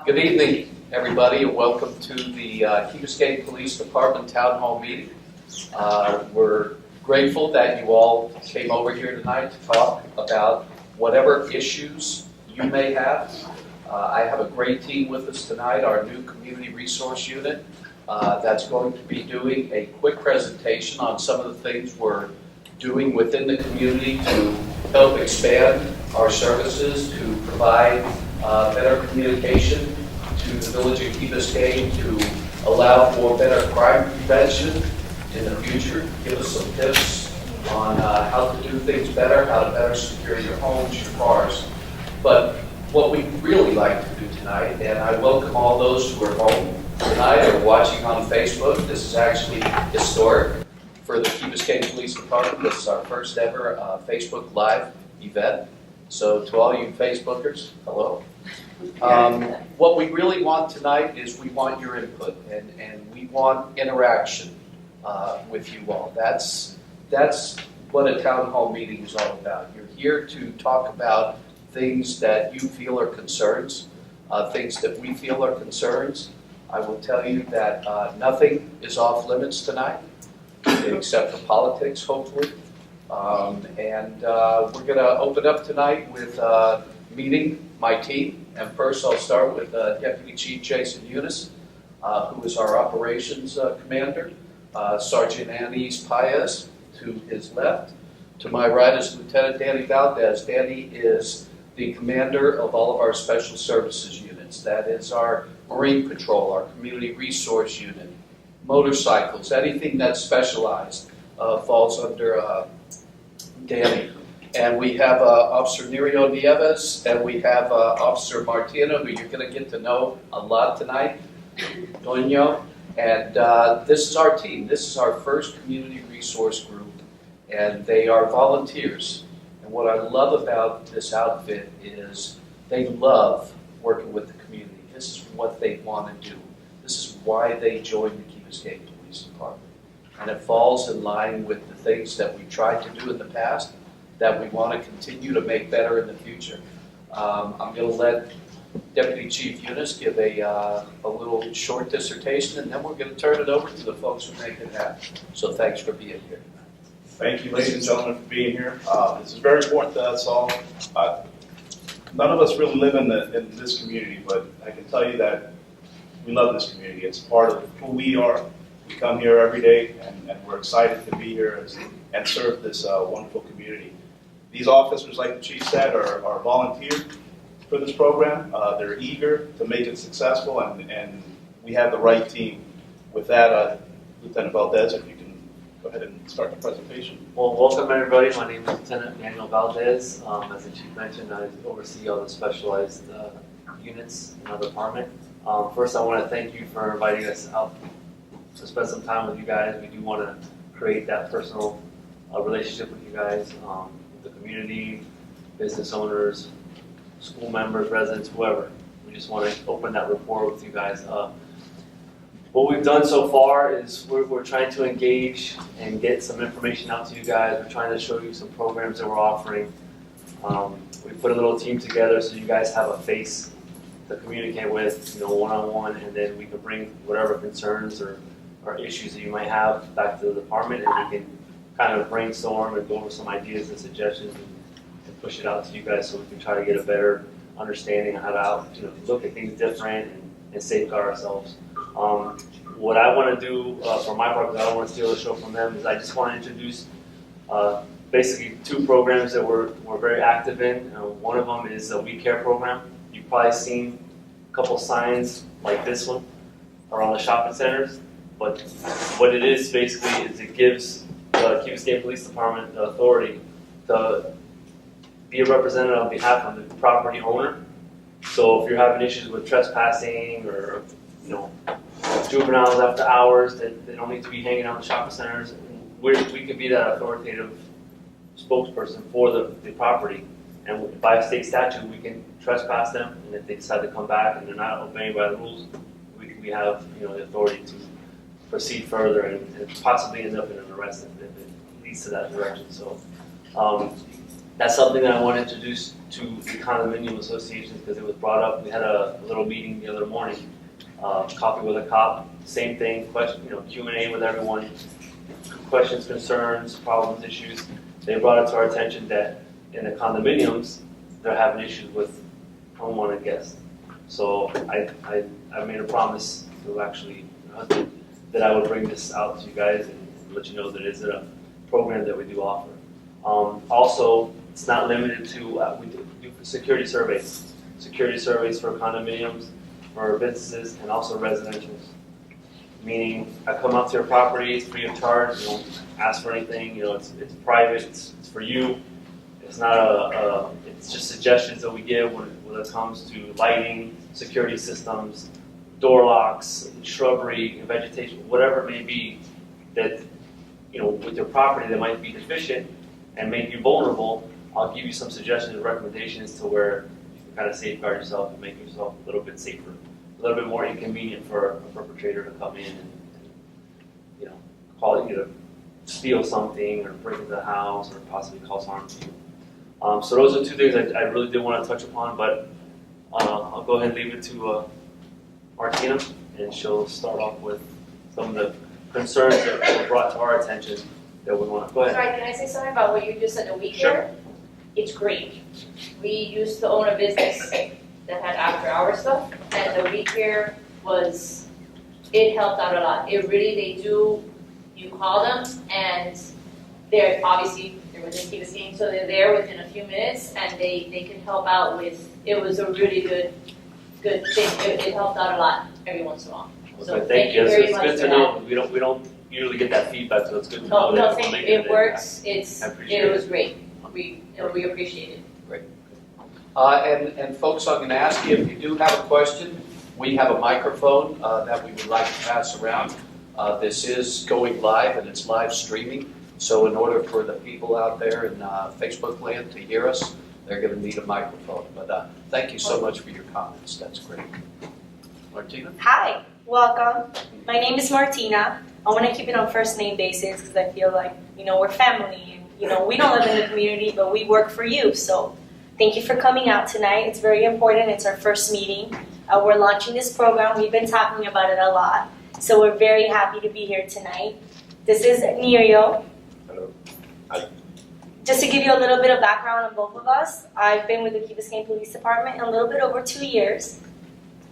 Good evening, everybody, and welcome to the Key Biscayne Police Department Town Hall meeting. We're grateful that you all came over here tonight to talk about whatever issues you may have. I have a great team with us tonight, our new Community Resource Unit, that's going to be doing a quick presentation on some of the things we're doing within the community to help expand our services, to provide better communication to the village of Key Biscayne, to allow for better crime prevention in the future, give us some tips on how to do things better, how to better secure your homes, your cars. But what we'd really like to do tonight, and I welcome all those who are home tonight or watching on Facebook. This is actually historic for the Key Biscayne Police Department. This is our first ever Facebook Live event. So to all you Facebookers, hello. What we really want tonight is we want your input and we want interaction with you all. That's what a town hall meeting is all about. You're here to talk about things that you feel are concerns, things that we feel are concerns. I will tell you that nothing is off limits tonight, except for politics, hopefully. And we're going to open up tonight with meeting my team. And first I'll start with Deputy Chief Jason Eunice, who is our operations commander. Sergeant Anais Paez to his left. To my right is Lieutenant Danny Valdez. Danny is the commander of all of our special services units. That is our Marine Patrol, our Community Resource Unit, motorcycles, anything that's specialized falls under Danny. And we have Officer Nerio Nieves, and we have Officer Martina, who you're going to get to know a lot tonight, Doño. And this is our team. This is our first community resource group, and they are volunteers. And what I love about this outfit is they love working with the community. This is what they want to do. This is why they joined the Key Biscayne Police Department. And it falls in line with the things that we tried to do in the past, that we want to continue to make better in the future. I'm going to let Deputy Chief Eunice give a little short dissertation, and then we're going to turn it over to the folks who make it happen. So thanks for being here tonight. Thank you, ladies and gentlemen, for being here. This is very important to us all. None of us really live in this community, but I can tell you that we love this community. It's part of who we are. We come here every day, and we're excited to be here and serve this wonderful community. These officers, like the chief said, are volunteers for this program. They're eager to make it successful, and we have the right team. With that, Lieutenant Valdez, if you can go ahead and start the presentation. Well, welcome everybody. My name is Lieutenant Manuel Valdez. As the chief mentioned, I oversee all the specialized units in our department. First, I want to thank you for inviting us out to spend some time with you guys. We do want to create that personal relationship with you guys, the community, business owners, school members, residents, whoever. We just want to open that rapport with you guys. What we've done so far is we're trying to engage and get some information out to you guys. We're trying to show you some programs that we're offering. We put a little team together so you guys have a face to communicate with, one-on-one, and then we can bring whatever concerns or issues that you might have back to the department, and we can kind of brainstorm and go over some ideas and suggestions and push it out to you guys so we can try to get a better understanding of how to look at things different and safeguard ourselves. What I want to do for my part, because I don't want to steal the show from them, is I just want to introduce basically two programs that we're very active in. One of them is a We Care program. You've probably seen a couple signs like this one around the shopping centers, but what it is basically is it gives the Key Biscayne Police Department the authority to be a representative on behalf of the property owner. So if you're having issues with trespassing or juveniles after hours that they don't need to be hanging out in shopping centers, we could be that authoritative spokesperson for the property. And by state statute, we can trespass them, and if they decide to come back and they're not obeying by the rules, we have the authority to proceed further and possibly end up in an arrest if it leads to that direction. So that's something that I want to introduce to the condominium associations because it was brought up. We had a little meeting the other morning, coffee with a cop, same thing, question, Q&A with everyone, questions, concerns, problems, issues. They brought it to our attention that in the condominiums, they're having issues with homeowner guests. So I made a promise to actually my husband that I would bring this out to you guys and let you know that it is a program that we do offer. Also, it's not limited to, we do security surveys for condominiums, for businesses, and also residentials. Meaning, I come up to your property, it's free of charge, you don't ask for anything, it's private, it's for you. It's not it's just suggestions that we give when it comes to lighting, security systems, door locks, shrubbery, vegetation, whatever it may be that, with your property that might be deficient and make you vulnerable. I'll give you some suggestions and recommendations to where you can kind of safeguard yourself and make yourself a little bit safer, a little bit more inconvenient for a perpetrator to come in and call it, steal something or break into the house or possibly cause harm to you. So those are two things I really did want to touch upon, but I'll go ahead and leave it to Martina, and she'll start off with some of the concerns that were brought to our attention that we want to. Go ahead. Sorry, can I say something about what you just said, the week Sure. care? It's great. We used to own a business that had after-hour stuff, and the week care it helped out a lot. They do, you call them, and they're within Biscayne, so they're there within a few minutes, and they can help out with, it was a really good thing. It helped out a lot every once in a while. So Okay, thank you very It's much good for to that. know. We don't usually get that feedback, so it's good to know. No, that thank we're you. making It works. I appreciate It was great. We appreciate it. And folks, I'm going to ask you, if you do have a question, we have a microphone that we would like to pass around. This is going live, and it's live streaming. So in order for the people out there in Facebook land to hear us, they're going to need a microphone. But thank you so much for your comments. That's great. Martina? Hi, welcome. My name is Martina. I want to keep it on first name basis because I feel like, we're family. And, we don't live in the community, but we work for you. So thank you for coming out tonight. It's very important. It's our first meeting. We're launching this program. We've been talking about it a lot. So we're very happy to be here tonight. This is Nirio. Hello. Hi. Just to give you a little bit of background on both of us, I've been with the Biscayne Police Department a little bit over 2 years.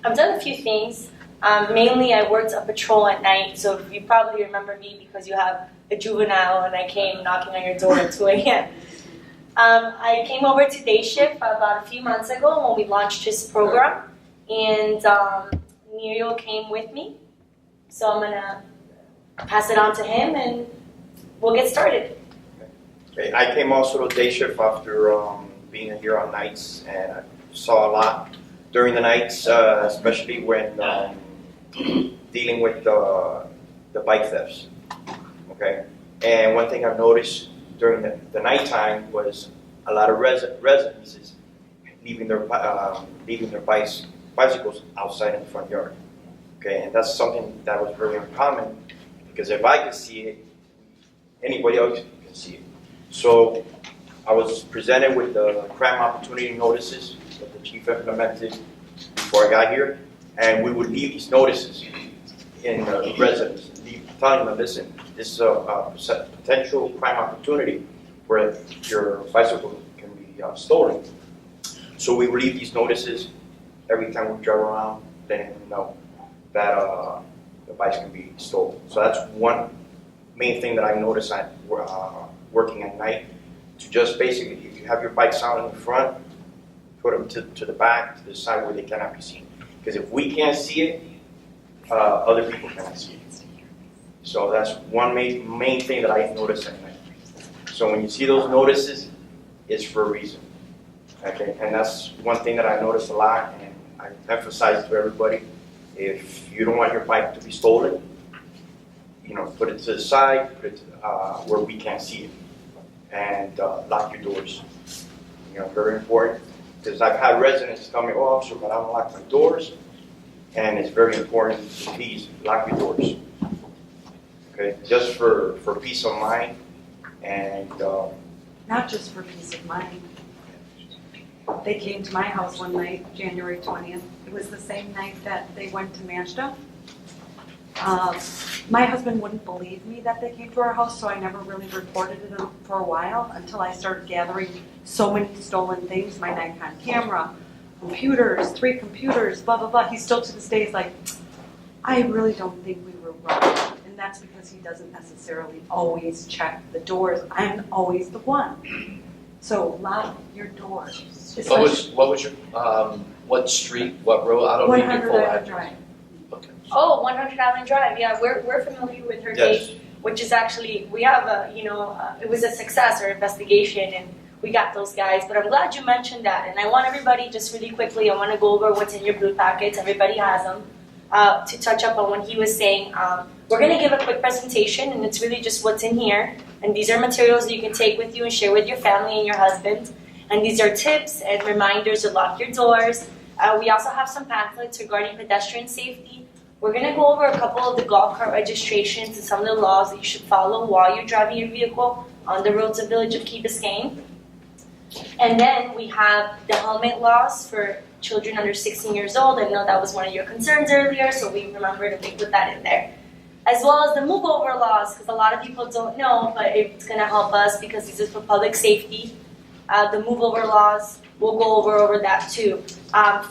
I've done a few things. Mainly, I worked a patrol at night, so you probably remember me because you have a juvenile, and I came knocking on your door at 2 a.m. I came over to day shift about a few months ago when we launched this program, and Nirio came with me. So I'm going to pass it on to him, and we'll get started. Okay. I came also to day shift after being here on nights, and I saw a lot during the nights, especially when dealing with the bike thefts. Okay, and one thing I've noticed during the nighttime was a lot of residences leaving their bicycles outside in the front yard. Okay, and that's something that was very uncommon because if I could see it, anybody else can see it. So I was presented with the crime opportunity notices that the chief implemented before I got here, and we would leave these notices in the residence, telling them, listen, this is a potential crime opportunity where your bicycle can be stolen. So we would leave these notices every time we drive around, letting them know that the bikes can be stolen. So that's one main thing that I noticed at working at night, to just basically, if you have your bikes out in the front, put them to the back, to the side where they cannot be seen. Because if we can't see it, other people cannot see it. So that's one main thing that I noticed at night. So when you see those notices, it's for a reason. Okay, and that's one thing that I noticed a lot, and I emphasize to everybody: if you don't want your bike to be stolen, put it to the side, put it where we can't see it, and lock your doors. Very important, because I've had residents tell me, "Oh, officer, but I don't lock my doors," and it's very important to please lock your doors. Okay, just for peace of mind, and not just for peace of mind. They came to my house one night, January 20th. It was the same night that they went to Mashta. My husband wouldn't believe me that they came to our house, so I never really reported it for a while until I started gathering so many stolen things, my Nikon camera, computers, 3 computers, blah, blah, blah. He still to this day is like, I really don't think we were robbed. And that's because he doesn't necessarily always check the doors. I'm always the one. So lock your doors. What was your, what street, what road? I don't need your 100 full Island address. Drive. Okay. Oh, 100 Island Drive. Yeah, we're familiar with her Yes. case, which is actually, we have a, it was a success, our investigation, and we got those guys. But I'm glad you mentioned that. And I want everybody, just really quickly, I want to go over what's in your blue packets. Everybody has them. To touch up on what he was saying. We're going to give a quick presentation, and it's really just what's in here. And these are materials that you can take with you and share with your family and your husband. And these are tips and reminders to lock your doors. We also have some pamphlets regarding pedestrian safety. We're going to go over a couple of the golf cart registrations and some of the laws that you should follow while you're driving your vehicle on the roads of Village of Key Biscayne. And then we have the helmet laws for children under 16 years old. I know that was one of your concerns earlier, so we remembered and we put that in there. As well as the move over laws, because a lot of people don't know, but it's going to help us because this is for public safety. The move over laws, we'll go over that too.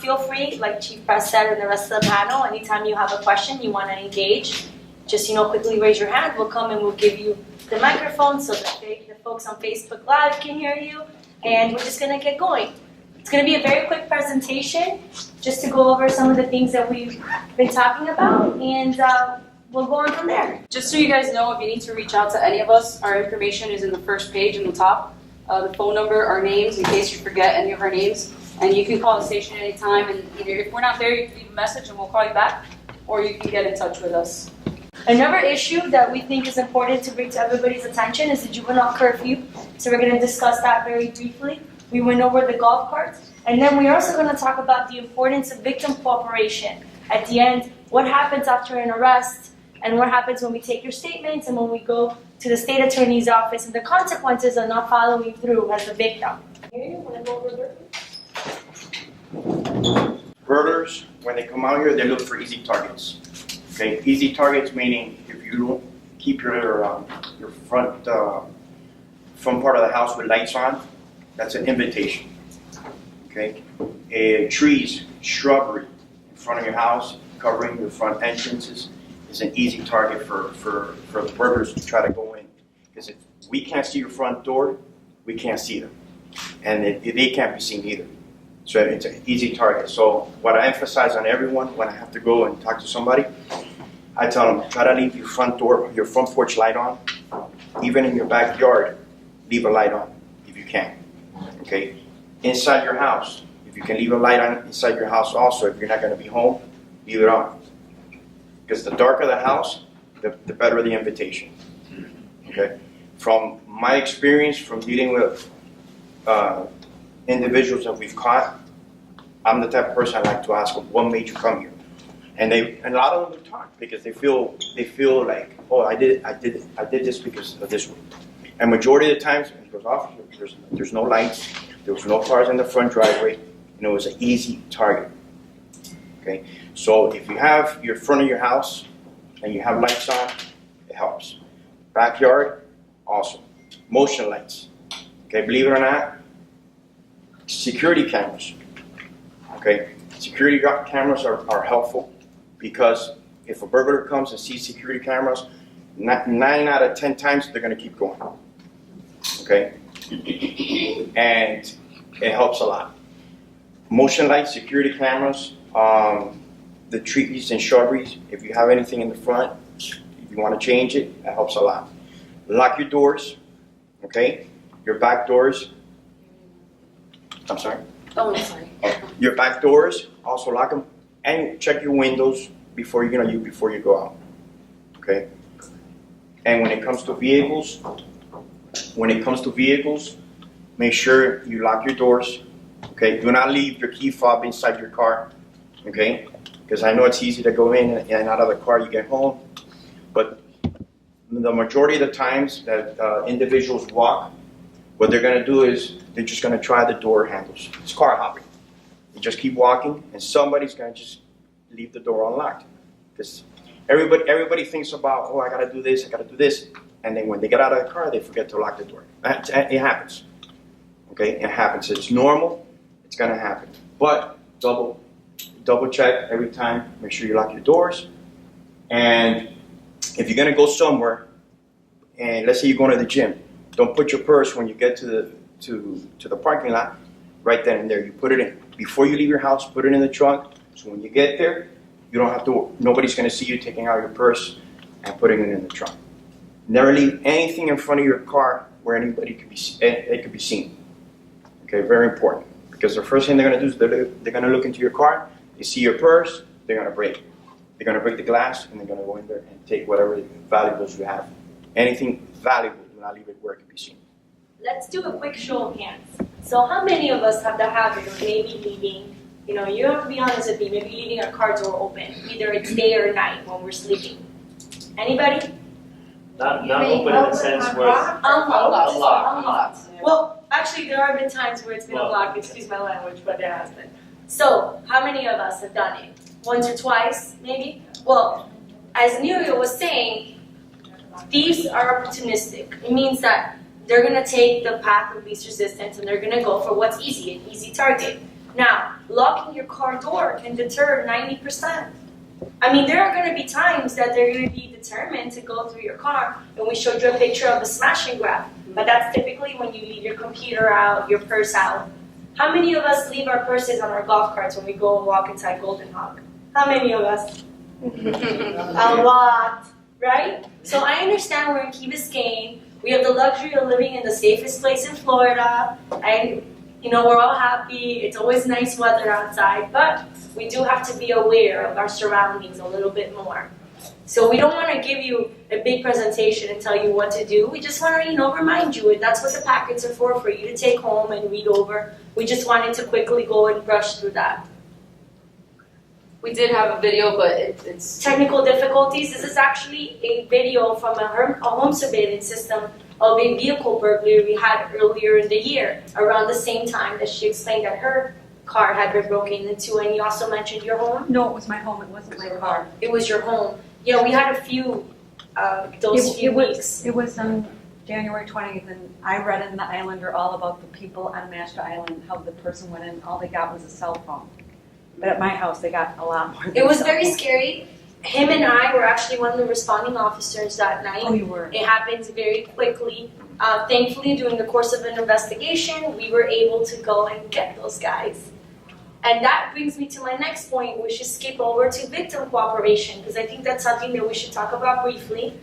Feel free, like Chief Press said and the rest of the panel, anytime you have a question, you want to engage, just quickly raise your hand. We'll come and we'll give you the microphone so that the folks on Facebook Live can hear you. And we're just going to get going. It's going to be a very quick presentation just to go over some of the things that we've been talking about, and we'll go on from there. Just so you guys know, if you need to reach out to any of us, our information is in the first page in the top. The phone number, our names, in case you forget any of our names. And you can call the station anytime, and either if we're not there, you can leave a message and we'll call you back, or you can get in touch with us. Another issue that we think is important to bring to everybody's attention is the juvenile curfew. So we're going to discuss that very briefly. We went over the golf carts, and then we're also going to talk about the importance of victim cooperation. At the end, what happens after an arrest, and what happens when we take your statements, and when we go to the state attorney's office, and the consequences of not following through as a victim. You want to go over Burglars, when they come out here, they look for easy targets. Okay, easy targets meaning if you don't keep your front part of the house with lights on, that's an invitation. Okay, trees, shrubbery in front of your house, covering your front entrances is an easy target for the burglars to try to go in. Because if we can't see your front door, we can't see them, and they can't be seen either. So it's an easy target. So what I emphasize on everyone when I have to go and talk to somebody, I tell them, try to leave your front door, your front porch light on. Even in your backyard, leave a light on if you can. Okay? Inside your house, if you can leave a light on inside your house also, if you're not going to be home, leave it on. Because the darker the house, the better the invitation. Okay? From my experience, from dealing with individuals that we've caught, I'm the type of person I like to ask them, what made you come here? And a lot of them talk because they feel like, oh, I did this because of this one. And majority of the times, it goes off. There's no lights, there was no cars in the front driveway, and it was an easy target. Okay, so if you have your front of your house and you have lights on, it helps. Backyard, also. Motion lights. Okay, believe it or not, security cameras. Okay, security cameras are helpful because if a burglar comes and sees security cameras, 9 out of 10 times they're going to keep going. Okay, and it helps a lot. Motion lights, security cameras, the trees and shrubberies. If you have anything in the front, if you want to change it, that helps a lot. Lock your doors. Okay, your back doors. I'm sorry. Oh, I'm sorry. Your back doors, also lock them, and check your windows before you go out. Okay. And when it comes to vehicles, make sure you lock your doors. Okay. Do not leave your key fob inside your car. Okay. Because I know it's easy to go in and out of the car. You get home, but the majority of the times that individuals walk, What they're gonna do is they're just gonna try the door handles. It's car hopping. You just keep walking, and somebody's gonna just leave the door unlocked. Because everybody thinks about, oh, I gotta do this, and then when they get out of the car, they forget to lock the door. It happens. Okay, it happens. It's normal. It's gonna happen. But double check every time. Make sure you lock your doors. And if you're gonna go somewhere, and let's say you're going to the gym, don't put your purse when you get to the parking lot right then and there. You put it in before you leave your house. Put it in the trunk. So when you get there, you don't have to. Nobody's gonna see you taking out your purse and putting it in the trunk. Never leave anything in front of your car where anybody could be. It could be seen. Okay, very important. Because the first thing they're gonna do is they're gonna look into your car. They see your purse. They're gonna break it. They're gonna break the glass and they're gonna go in there and take whatever valuables you have. Anything valuable, do not leave it where it can be seen. Let's do a quick show of hands. So how many of us have the habit of maybe leaving, you have to be honest with me, maybe leaving our car door open, either it's day or night when we're sleeping. Anybody? Not open in the sense where it's Unlocked. Well, actually there have been times where it's been unlocked, excuse my language, but there has been. So, how many of us have done it? Once or twice, maybe? Well, as Nerio was saying, thieves are opportunistic. It means that they're going to take the path of least resistance and they're going to go for what's easy, an easy target. Now, locking your car door can deter 90%. I mean, there are going to be times that they're going to be determined to go through your car, and we showed you a picture of a smash and grab, but that's typically when you leave your computer out, your purse out. How many of us leave our purses on our golf carts when we go walk inside Golden Hawk? How many of us? A lot, right? So I understand we're in Key Biscayne. We have the luxury of living in the safest place in Florida, and we're all happy. It's always nice weather outside, but we do have to be aware of our surroundings a little bit more. So we don't want to give you a big presentation and tell you what to do. We just want to, remind you, and that's what the packets are for you to take home and read over. We just wanted to quickly go and brush through that. We did have a video, but it's Technical difficulties. This is actually a video from a home surveillance system of a vehicle burglary we had earlier in the year, around the same time that she explained that her car had been broken into, and you also mentioned your home? No, it was my home, it wasn't my car. It was your home. Yeah, we had a few, few weeks. It was on January 20th, and I read in the Islander all about the people on Master Island, how the person went in, all they got was a cell phone. But at my house, they got a lot more than It was a cell very phone. scary. Him and I were actually one of the responding officers that night. Oh, you were? It happens very quickly. Thankfully, during the course of an investigation, we were able to go and get those guys. And that brings me to my next point, which is skip over to victim cooperation, because I think that's something that we should talk about briefly.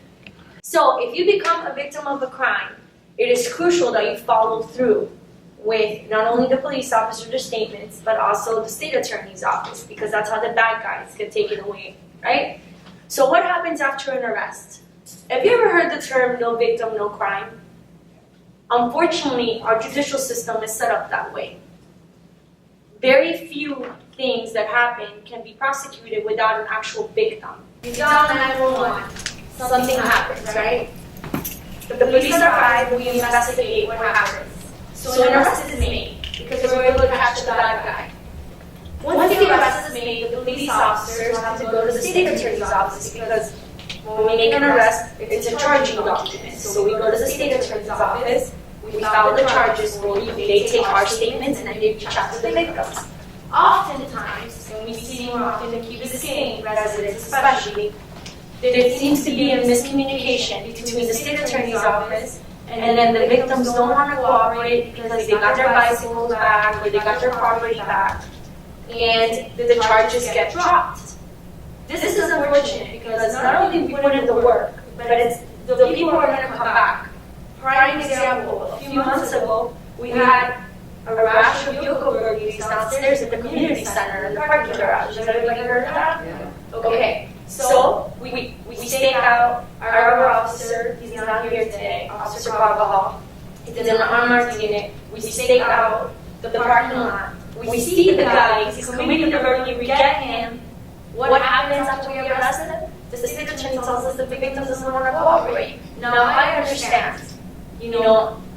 So if you become a victim of a crime, it is crucial that you follow through with not only the police officer's statements, but also the state attorney's office, because that's how the bad guys get taken away, right? So what happens after an arrest? Have you ever heard the term no victim, no crime? Unfortunately, our judicial system is set up that way. Very few things that happen can be prosecuted without an actual victim. You dial 911, something happens, right? The police arrive, we investigate what happens. So an arrest is made, because we're able to catch the bad guy. Once the arrest is made, the police officers have to go to the state attorney's office, because when we make an arrest, it's a charging document. So we go to the state attorney's office, we file the charges for you, they take our statements, and then they reach out to the victims. Oftentimes, and we see more often in Key Biscayne residents especially, there seems to be a miscommunication between the state attorney's office and then the victims don't want to cooperate because they got their bicycles back or they got their property back, and the charges get dropped. This is unfortunate because not only we put in the work, but it's the people are going to come back. Prime example, a few months ago, we had a rash of vehicle burglaries downstairs at the community center in the parking garage. Has everybody heard of that? Yeah. Okay, so we stake out our other officer, he's not here today, Officer Carvajal. He's in the unmarked unit. We stake out the parking lot. We see the guy, he's committing the burglary, we get him. What happens after we arrest him? The state attorney tells us the victim doesn't want to cooperate. Now I understand,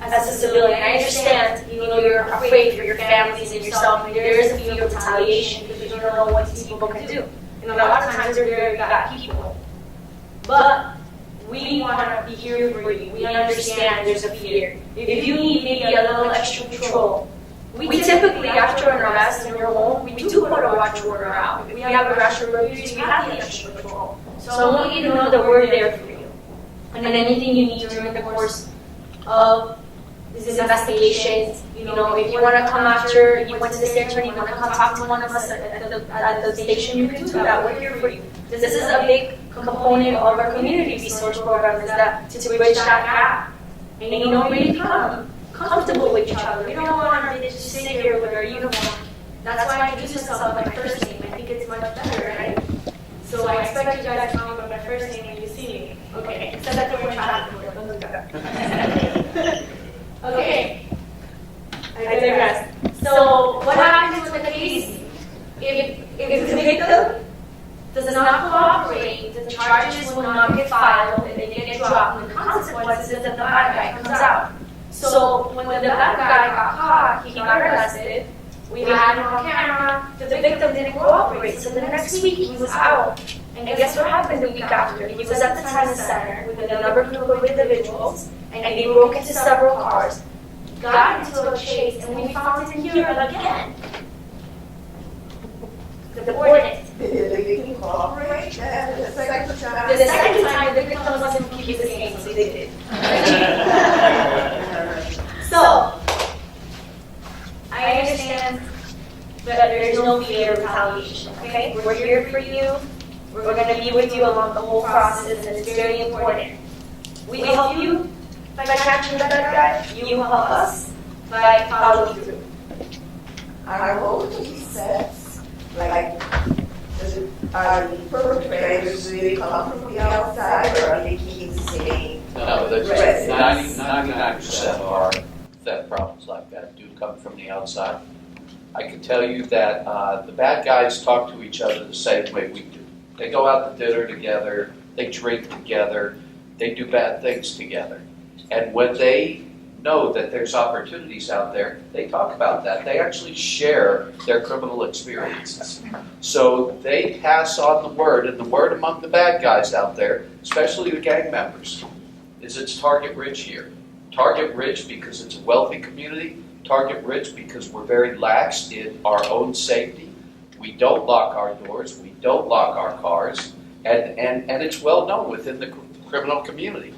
as a civilian. I understand, you're afraid for your families and yourself, and there is a fear of retaliation because you don't know what these people can do. And a lot of times they're very bad people. But we want to be here for you. We understand there's a fear. If you need maybe a little extra patrol, we typically, after an arrest in your home, we do put a watch order out. If we have arrest burglaries, we have the extra patrol. So I want you to know that we're there for you. And then anything you need during the course of these investigations, if you want to come after, you went to the station, you want to come talk to one of us at the station, you can do that. We're here for you. This is a big component of our community resource program, is that to bridge that gap. And we become comfortable with each other. We don't want our to sit here with our uniform. That's why I introduce myself by my first name. I think it's much better, right? So I expect you guys to call me by my first name when you see me. Okay, except that we're traffic. Okay, I digress. So what happens with the case? If the victim does not cooperate, the charges will not get filed and they get dropped, and the consequences is that the bad guy comes out. So when the bad guy got caught, he got arrested, we had him on camera, the victim didn't cooperate, so the next week he was out. And guess what happened the week after? He was at the tennis center with a number of individuals, and they broke into several cars, got into a chase, and we found him here again. Deported. Did the victim cooperate the second time? The second time, the victim wasn't Biscayne, so they did. So, I understand that there's no fear of retaliation, okay? We're here for you. We're going to be with you along the whole process, and it's very important. We help you by catching the bad guy. You help us by following through. I hope he says, like, are the perpetrators really come from the outside, or are they keep saying? No, there's 99% of our theft problems like that do come from the outside. I can tell you that the bad guys talk to each other the same way we do. They go out to dinner together, they drink together, they do bad things together. And when they know that there's opportunities out there, they talk about that. They actually share their criminal experiences. So they pass on the word, and the word among the bad guys out there, especially the gang members, is it's target rich here. Target rich because it's a wealthy community, target rich because we're very lax in our own safety. We don't lock our doors, we don't lock our cars, and it's well known within the criminal community.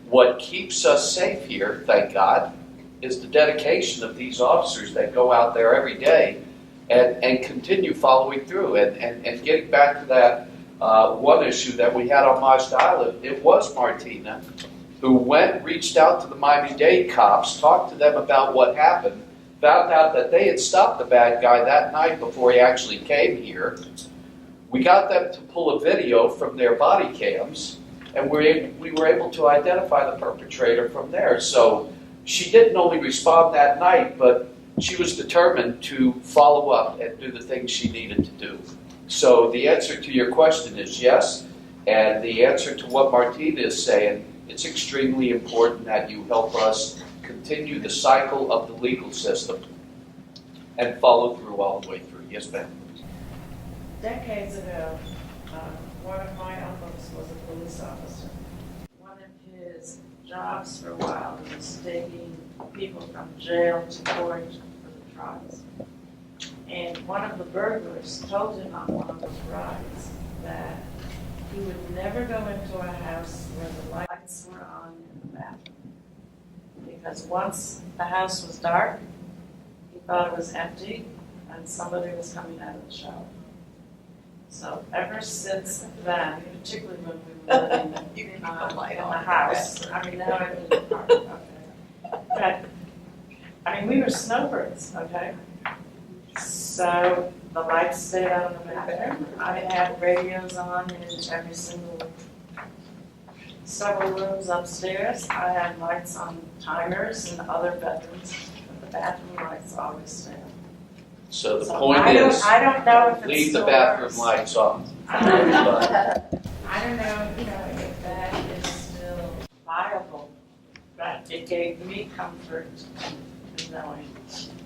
What keeps us safe here, thank God, is the dedication of these officers that go out there every day and continue following through. And getting back to that one issue that we had on Majd Island, it was Martina who reached out to the Miami-Dade cops, talked to them about what happened, found out that they had stopped the bad guy that night before he actually came here. We got them to pull a video from their body cams, and we were able to identify the perpetrator from there. So she didn't only respond that night, but she was determined to follow up and do the things she needed to do. So the answer to your question is yes, and the answer to what Martina is saying, it's extremely important that you help us continue the cycle of the legal system and follow through all the way through. Yes, ma'am. Decades ago, one of my uncles was a police officer. One of his jobs for a while was taking people from jail to court for the trials. And one of the burglars told him on one of those rides that he would never go into a house where the lights were on in the bathroom. Because once the house was dark, he thought it was empty and somebody was coming out of the shower. So ever since then, particularly when we were living in the house, I mean, now I live in the park, okay. But, I mean, we were snowbirds, okay? So the lights stayed on in the bathroom. I had radios on in every single, several rooms upstairs. I had lights on timers in other bedrooms, but the bathroom lights always stayed on. So the So point I is, don't know if it's leave the still bathroom works. lights on. I don't know, if that is still viable, but it gave me comfort in knowing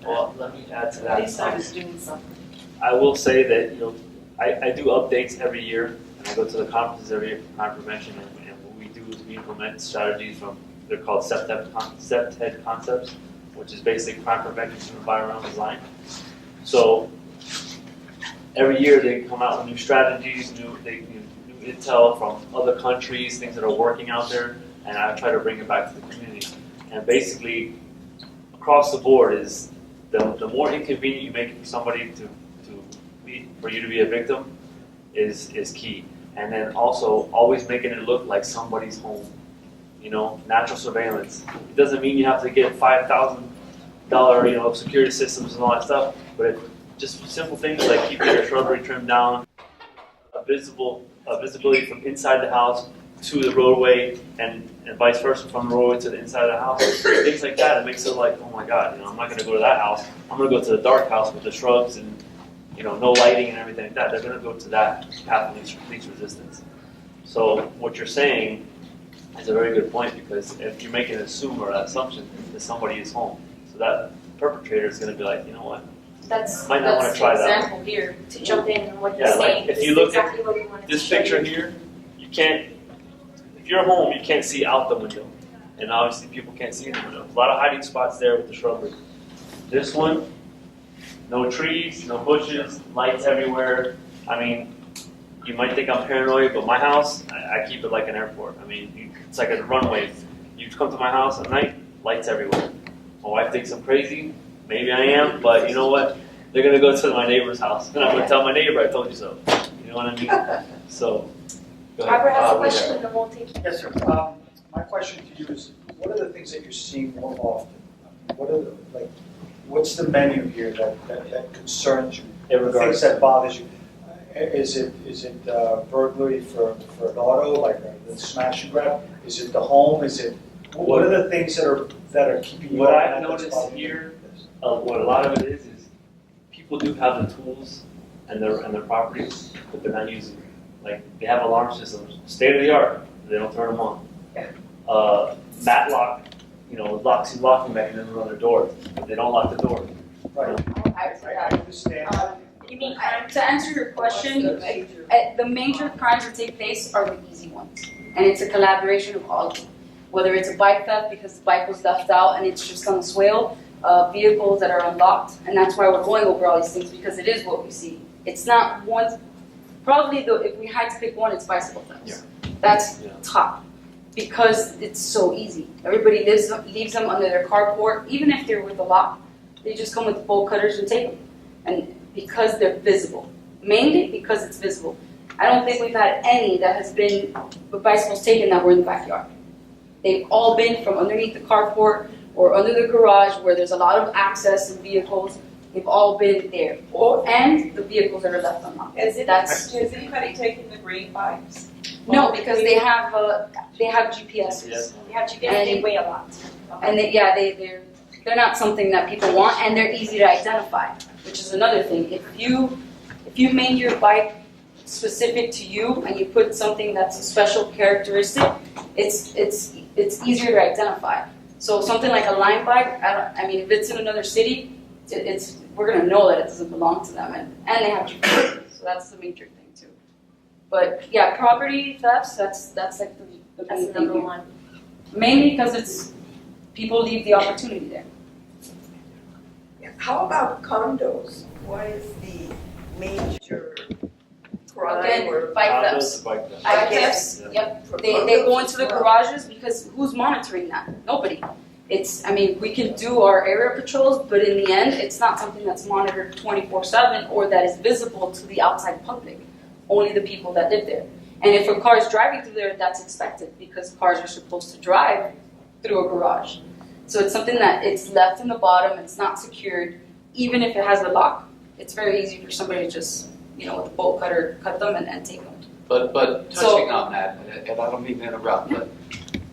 Well, let me add to at least I that. was doing something. I will say that, you know, I do updates every year, and I go to the conferences every year for crime prevention, and what we do is we implement strategies from, they're called Dept concepts, which is basically crime prevention through environmental design. So every year they come out with new strategies, new intel from other countries, things that are working out there, and I try to bring it back to the community. And basically, across the board is the more inconvenient you make it for somebody for you to be a victim is key. And then also always making it look like somebody's home. You know, natural surveillance. It doesn't mean you have to get $5,000, security systems and all that stuff, but just simple things like keeping your shrubbery trimmed down, visibility from inside the house to the roadway, and vice versa from the roadway to the inside of the house. Things like that. It makes it like, oh my God, I'm not going to go to that house. I'm going to go to the dark house with the shrubs and no lighting and everything like that. They're going to go to that path of least resistance. So what you're saying is a very good point, because if you make an assume or an assumption that somebody is home, so that perpetrator is going to be like, you know what? That's Might not wanna the try that. example here to jump in on what you're Yeah, like, saying. if This you is look at exactly what we wanted to This show picture you. here, you can't. If you're home, you can't see out the window, and obviously people can't see in the window. A lot of hiding spots there with the shrubbery. This one, no trees, no bushes, lights everywhere. I mean, you might think I'm paranoid, but my house, I keep it like an airport. I mean, it's like a runway. You come to my house at night, lights everywhere. My wife thinks I'm crazy. Maybe I am, but you know what? They're going to go to my neighbor's house, and I'm going to tell my neighbor, I told you so. You know what I mean? So, go ahead. Barbara has a Right question, there. and then we'll take it. Yes, sir. My question to you is, what are the things that you're seeing more often? What's the menu here that concerns you? In The regards things that bothers you? Is it burglary for an auto, like the smash and grab? Is it the home? Is it, what are the things that are keeping you? What up I've at night that's noticed bothering you? here, what a lot of it is people do have the tools and their properties, but they're not using them. Like, they have alarm systems, state of the art, they don't turn them on. Matlock, locking mechanisms on their doors, but they don't lock the door. Right. I understand. You mean To answer your question, the major crimes that take place are the easy ones. And it's a collaboration of all of them. Whether it's a bike theft because the bike was left out and it's just on the swale, vehicles that are unlocked, and that's why we're going over all these things, because it is what we see. It's not one, probably if we had to pick one, it's bicycle thefts. Yeah. That's Yeah. top, because it's so easy. Everybody leaves them under their carport, even if they're with a lock. They just come with bolt cutters and take them. And because they're visible, mainly because it's visible. I don't think we've had any that has been with bicycles taken that were in the backyard. They've all been from underneath the carport or under the garage where there's a lot of access and vehicles. They've all been there. And the vehicles that are left unlocked. Has That's anybody taken the green bikes? no, because they have GPSs. Yes. You have to get they weigh a lot. And they're not something that people want, and they're easy to identify, which is another thing. If you made your bike specific to you and you put something that's a special characteristic, it's easier to identify. So something like a line bike, if it's in another city, we're gonna know that it doesn't belong to them, and they have GPS, so that's the major thing too. But yeah, property thefts, that's like the That's main the thing number here. one. Mainly because people leave the opportunity there. How about condos? What is the major crime Again, or? bike Condos, thefts. bike theft. Bike Yeah. thefts, yep. They go into the garages because who's monitoring that? Nobody. We can do our area patrols, but in the end, it's not something that's monitored 24/7 or that is visible to the outside public. Only the people that live there. And if a car is driving through there, that's expected because cars are supposed to drive through a garage. So it's something that it's left in the bottom, it's not secured. Even if it has a lock, it's very easy for somebody to just, with a bolt cutter, cut them and take them. But touching on that, and I don't mean to interrupt, but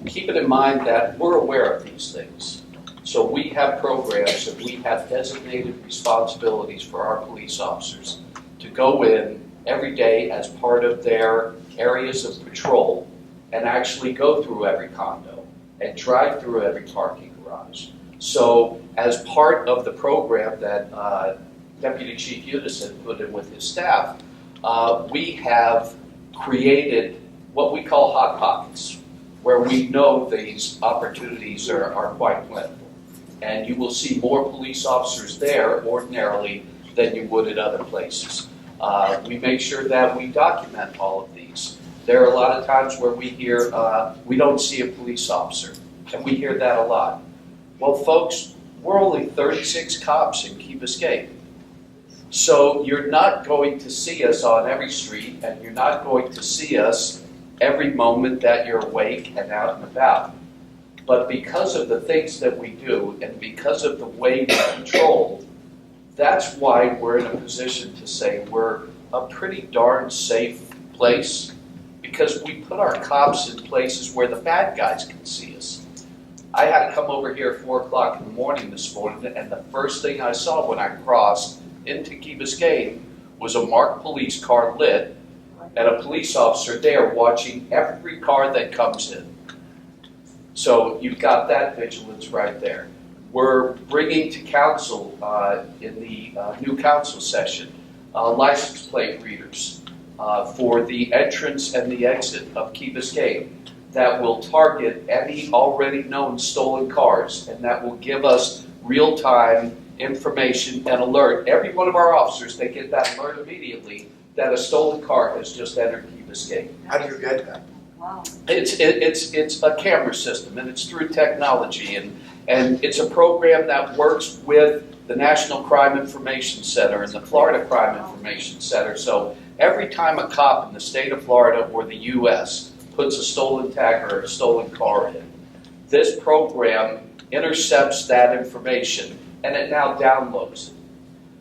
keep it in mind that we're aware of these things. So we have programs and we have designated responsibilities for our police officers to go in every day as part of their areas of patrol and actually go through every condo and drive through every parking garage. So as part of the program that Deputy Chief Unison put in with his staff, we have created what we call hot pockets, where we know these opportunities are quite plentiful. And you will see more police officers there ordinarily than you would at other places. We make sure that we document all of these. There are a lot of times where we hear, we don't see a police officer, and we hear that a lot. Well, folks, we're only 36 cops in Key Biscayne. So you're not going to see us on every street, and you're not going to see us every moment that you're awake and out and about. But because of the things that we do, and because of the way we control, that's why we're in a position to say we're a pretty darn safe place, because we put our cops in places where the bad guys can see us. I had to come over here at 4 o'clock in the morning this morning, and the first thing I saw when I crossed into Key Biscayne was a marked police car lit, and a police officer there watching every car that comes in. So you've got that vigilance right there. We're bringing to council in the new council session license plate readers for the entrance and the exit of Key Biscayne that will target any already known stolen cars, and that will give us real-time information and alert every one of our officers. They get that alert immediately that a stolen car has just entered Key Biscayne. How do you get that? Wow. It's a camera system, and it's through technology, and it's a program that works with the National Crime Information Center and the Florida Crime Information Center. So every time a cop in the state of Florida or the U.S. puts a stolen tag or a stolen car in, this program intercepts that information, and it now downloads it.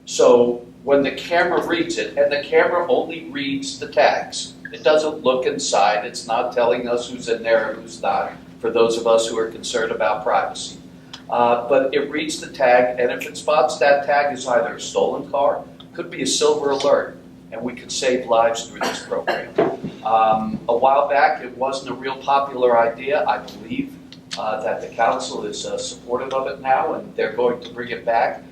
So when the camera reads it, and the camera only reads the tags, it doesn't look inside, it's not telling us who's in there and who's not, for those of us who are concerned about privacy. But it reads the tag, and if it spots that tag is either a stolen car, could be a silver alert, and we could save lives through this program. A while back, it wasn't a real popular idea. I believe that the council is supportive of it now, and they're going to bring it back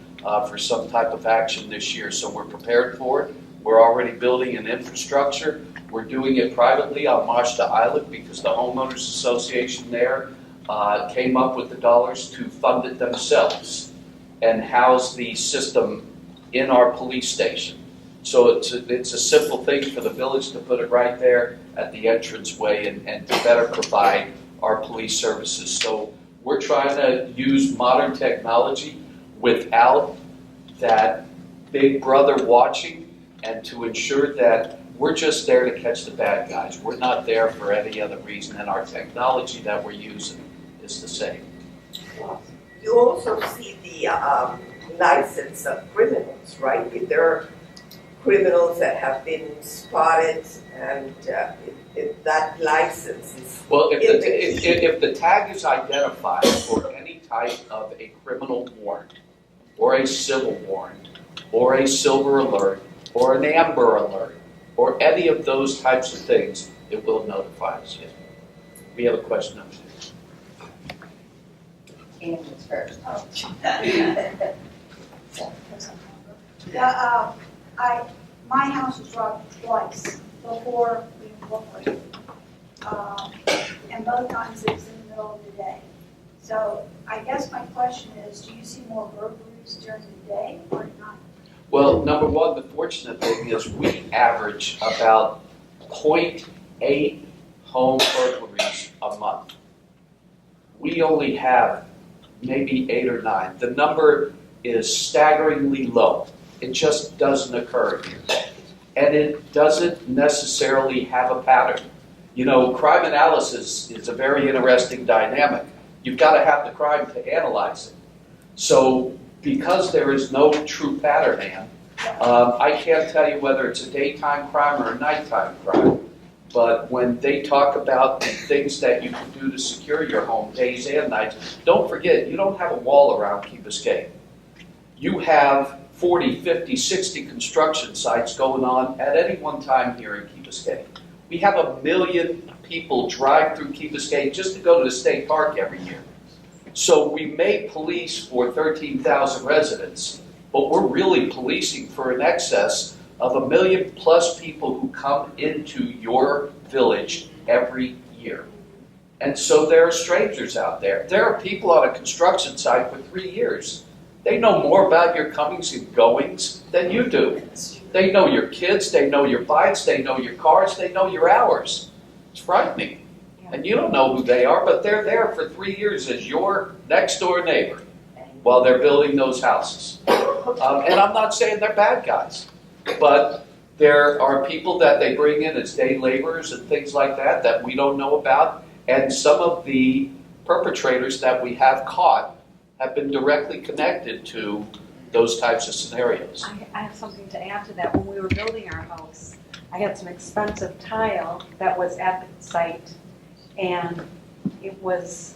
for some type of action this year. So we're prepared for it. We're already building an infrastructure. We're doing it privately on Mashta Island because the homeowners association there came up with the dollars to fund it themselves and house the system in our police station. So it's a simple thing for the village to put it right there at the entranceway and to better provide our police services. So we're trying to use modern technology without that big brother watching, and to ensure that we're just there to catch the bad guys. We're not there for any other reason, and our technology that we're using is the same. You also see the license of criminals, right? If there are criminals that have been spotted, and if that license is... Well, if the tag is identified for any type of a criminal warrant, or a civil warrant, or a silver alert, or an amber alert, or any of those types of things, it will notify us. Yes. We have a question up there. Ambulance first. My house was robbed twice before we incorporated. And both times it was in the middle of the day. So I guess my question is, do you see more burglaries during the day or not? Well, number one, the fortunate thing is we average about 0.8 home burglaries a month. We only have maybe 8 or 9. The number is staggeringly low. It just doesn't occur here. And it doesn't necessarily have a pattern. You know, crime analysis is a very interesting dynamic. You've got to have the crime to analyze it. So because there is no true pattern, Ann, I can't tell you whether it's a daytime crime or a nighttime crime. But when they talk about the things that you can do to secure your home days and nights, don't forget, you don't have a wall around Key Biscayne. You have 40, 50, 60 construction sites going on at any one time here in Key Biscayne. We have 1 million people drive through Key Biscayne just to go to the state park every year. So we may police for 13,000 residents, but we're really policing for an excess of 1 million plus people who come into your village every year. And so there are strangers out there. There are people on a construction site for 3 years. They know more about your comings and goings than you do. They know your kids, they know your bikes, they know your cars, they know your hours. It's frightening. And you don't know who they are, but they're there for 3 years as your next door neighbor while they're building those houses. And I'm not saying they're bad guys, but there are people that they bring in as day laborers and things like that that we don't know about. And some of the perpetrators that we have caught have been directly connected to those types of scenarios. I have something to add to that. When we were building our house, I had some expensive tile that was at the site, and it was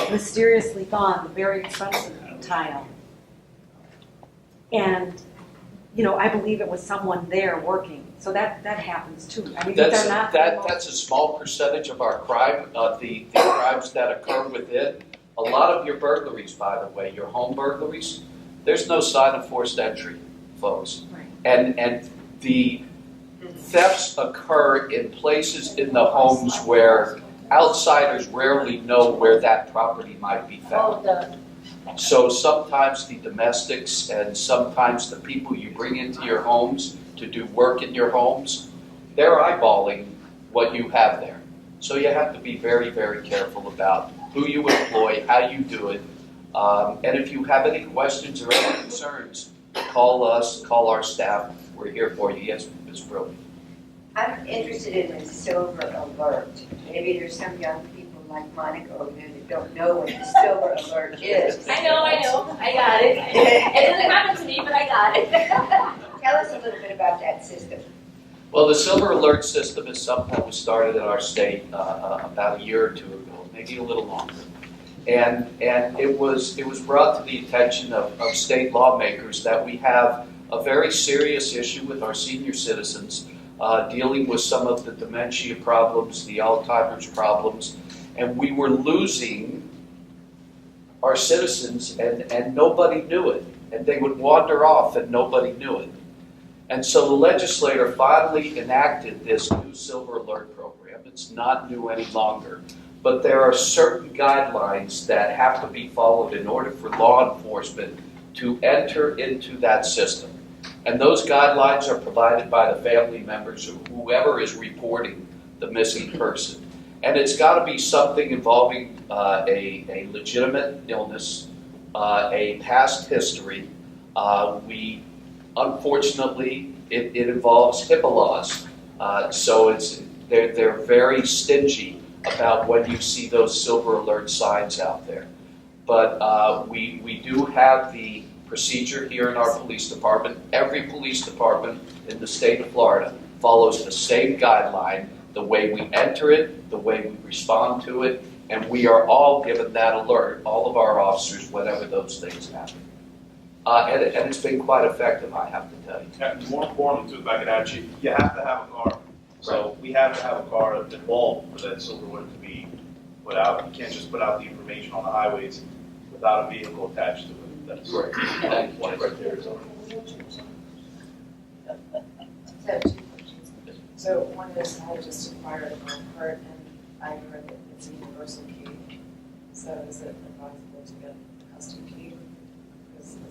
mysteriously gone, very expensive tile. And, you know, I believe it was someone there working. So that happens too. I mean, they're not. That's a small percentage of our crime, the crimes that occur within. A lot of your burglaries, by the way, your home burglaries, there's no sign of forced entry, folks. Right. And the thefts occur in places in the homes where outsiders rarely know where that property might be found. So sometimes the domestics and sometimes the people you bring into your homes to do work in your homes, they're eyeballing what you have there. So you have to be very, very careful about who you employ, how you do it. And if you have any questions or any concerns, call us, call our staff. We're here for you. Yes, Ms. Brody. I'm interested in the silver alert. Maybe there's some young people like Monica over there that don't know what the silver alert is. I know, I got it. It doesn't happen to me, but I got it. Tell us a little bit about that system. Well, the Silver Alert system is something that was started in our state about a year or two ago, maybe a little longer. And it was brought to the attention of state lawmakers that we have a very serious issue with our senior citizens dealing with some of the dementia problems, the Alzheimer's problems, and we were losing our citizens and nobody knew it. And they would wander off and nobody knew it. And so the legislator finally enacted this new Silver Alert program. It's not new any longer, but there are certain guidelines that have to be followed in order for law enforcement to enter into that system. And those guidelines are provided by the family members of whoever is reporting the missing person. And it's got to be something involving a legitimate illness, a past history. Unfortunately, it involves HIPAA laws, so they're very stingy about when you see those Silver Alert signs out there. But we do have the procedure here in our police department. Every police department in the state of Florida follows the same guideline, the way we enter it, the way we respond to it, and we are all given that alert, all of our officers, whenever those things happen. And it's been quite effective, I have to tell you. And more importantly, too, if I could add, Chief, you have to have a car. So we have to have a car involved for that Silver Alert to be put out. You can't just put out the information on the highways without a vehicle attached to it. That's Right. one right there. So. So one is, I just acquired a golf cart, and I heard that it's a universal key. So is it advisable to get a custom key? Because it's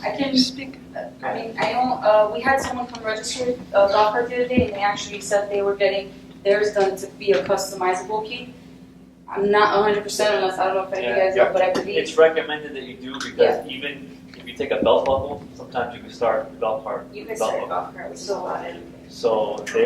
I can speak. I mean, I know we had someone come register a golf cart the other day, and they actually said they were getting theirs done to be a customizable key. I'm not 100% unless I don't know if any of you guys know, but I believe It's recommended that you do because even if you take a belt buckle, sometimes you can start the golf cart. You can with start a belt golf cart with so on it. So they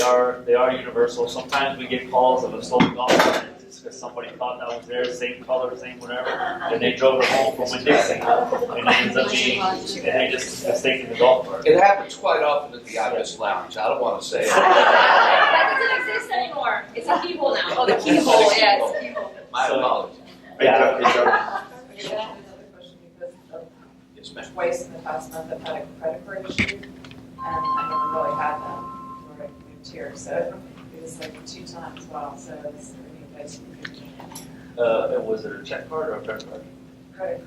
are universal. Sometimes we get calls of a stolen golf cart because somebody thought that was theirs, same color, same whatever, and they drove it home from a Dixie, and it ends up being, and they just mistaken the golf cart. It happens quite often at the Ibis Lounge. I don't want to say it. That doesn't exist anymore. It's a keyhole now. Oh, the keyhole, yeah, it's a keyhole. My apologies. Yeah. Okay, then I have another question because of Yes, ma'am. twice in the past month I've had a credit card issue, and I never really had them. Or volunteer, so it was like 2 times, wow, so it's really advice we could Was it a check card or a credit card? credit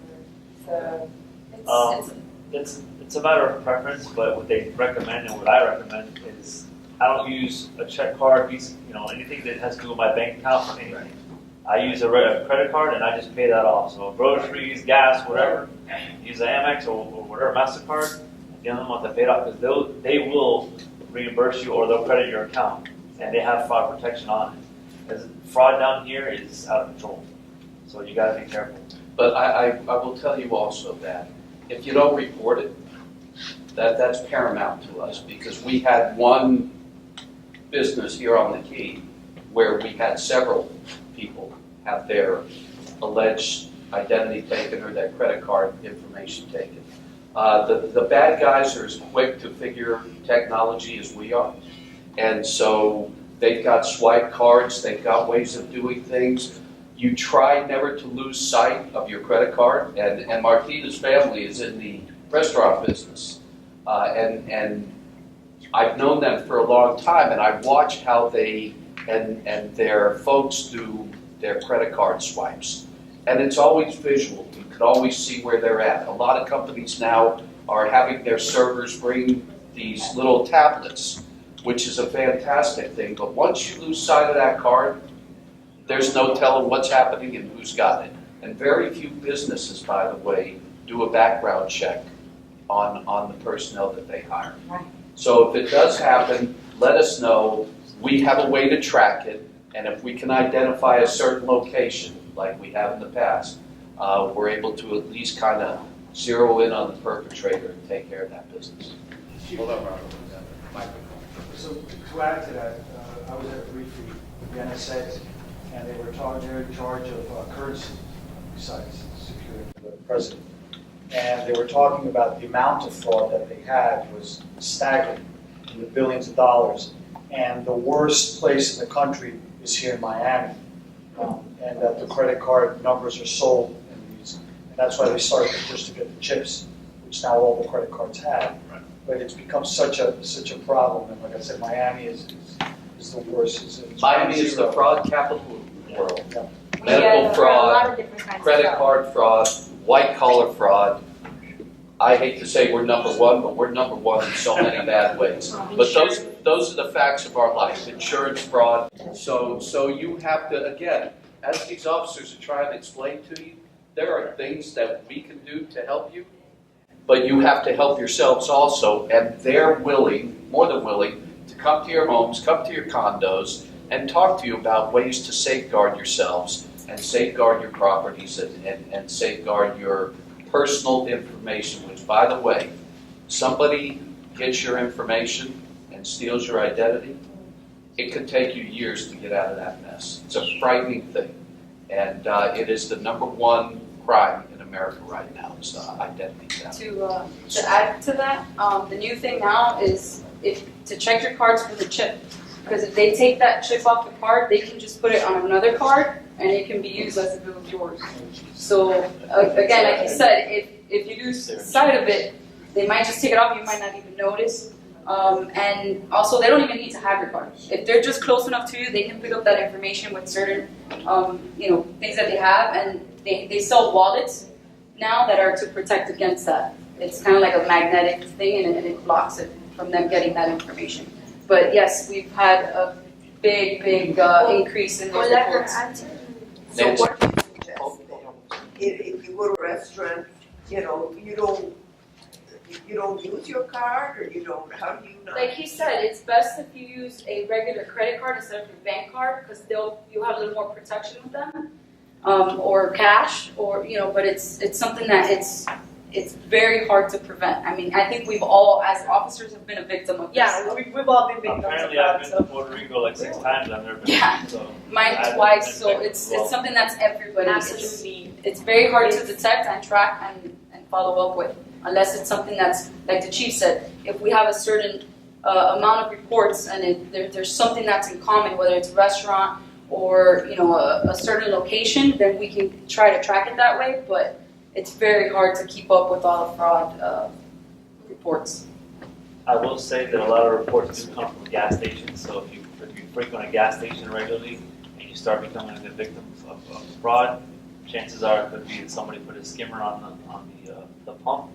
card. So It's a matter of preference, but what they recommend and what I recommend is I don't use a check card, anything that has to do with my bank account for anything. I use a credit card and I just pay that off. So groceries, gas, whatever, use an Amex or whatever, MasterCard, at the end of the month I pay it off because they will reimburse you or they'll credit your account and they have fraud protection on it. Because fraud down here is out of control. So you gotta be careful. But I will tell you also that if you don't report it, that's paramount to us because we had one business here on the Key where we had several people have their alleged identity taken or their credit card information taken. The bad guys are as quick to figure technology as we are. And so they've got swipe cards, they've got ways of doing things. You try never to lose sight of your credit card, and Martina's family is in the restaurant business. And I've known them for a long time, and I've watched how they and their folks do their credit card swipes. And it's always visual. You can always see where they're at. A lot of companies now are having their servers bring these little tablets, which is a fantastic thing. But once you lose sight of that card, there's no telling what's happening and who's got it. And very few businesses, by the way, do a background check on the personnel that they hire. Right. So if it does happen, let us know. We have a way to track it, and if we can identify a certain location, like we have in the past, we're able to at least kind of zero in on the perpetrator and take care of that business. Hold on, Robert. So to add to that, I was at a briefing with the NSA, and they're in charge of currency, besides securing the president. And they were talking about the amount of fraud that they had was staggering, in the billions of dollars. And the worst place in the country is here in Miami. And that the credit card numbers are sold in these. And that's why they started to push to get the chips, which now all the credit cards have. But it's become such a problem. And like I said, Miami is the worst. It's Miami is the fraud capital of the world. Yeah. Medical A fraud, lot of different kinds of credit fraud. card fraud, white collar fraud. I hate to say we're number one, but we're number one in so many bad ways. But those are the facts of our life. Insurance fraud. So you have to, again, as these officers are trying to explain to you, there are things that we can do to help you, but you have to help yourselves also, and they're willing, more than willing, to come to your homes, come to your condos, and talk to you about ways to safeguard yourselves and safeguard your properties and safeguard your personal information, which, by the way, somebody gets your information and steals your identity, it could take you years to get out of that mess. It's a frightening thing. And it is the number one crime in America right now, is identity theft. To add to that, the new thing now is to check your cards for the chip. Because if they take that chip off the card, they can just put it on another card and it can be used as if it was yours. So again, like you said, if you lose sight of it, they might just take it off, you might not even notice. And also, they don't even need to have your card. If they're just close enough to you, they can pick up that information with certain things that they have, and they sell wallets now that are to protect against that. It's kind of like a magnetic thing, and it blocks it from them getting that information. But yes, we've had a big increase in those reports. So what do you suggest then? If you go to a restaurant, you don't use your card, or you don't, how do you know? Like he said, it's best if you use a regular credit card instead of your bank card, because you have a little more protection with them, or cash, or But it's something that it's very hard to prevent. I mean, I think we've all, as officers, have been a victim of this. Yeah, we've all been victims of Apparently, that. I've been to Puerto Rico like 6 times. I've never been. Yeah. So Mine I've twice, been so victim it's as well. something that's everybody. Absolutely. It's very hard to detect and track and follow up with, unless it's something that's, like the chief said, if we have a certain amount of reports and there's something that's in common, whether it's a restaurant or a certain location, then we can try to track it that way, but it's very hard to keep up with all the fraud reports. I will say that a lot of reports do come from gas stations, so if you frequent a gas station regularly and you start becoming a victim of fraud, chances are it could be that somebody put a skimmer on the pump.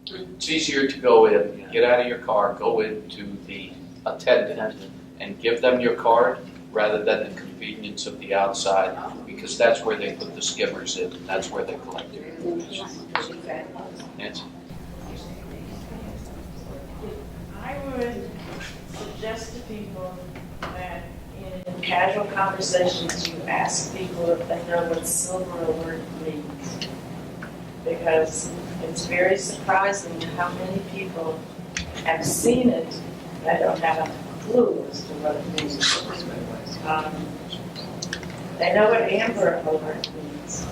It's easier to go in, get out of your car, go into the attendant and give them your card rather than the convenience of the outside, because that's where they put the skimmers in, and that's where they collect your information. Nancy? I would suggest to people that in casual conversations, you ask people if they know what silver alert means. Because it's very surprising how many people have seen it that don't have a clue as to what it means. They know what amber alert means.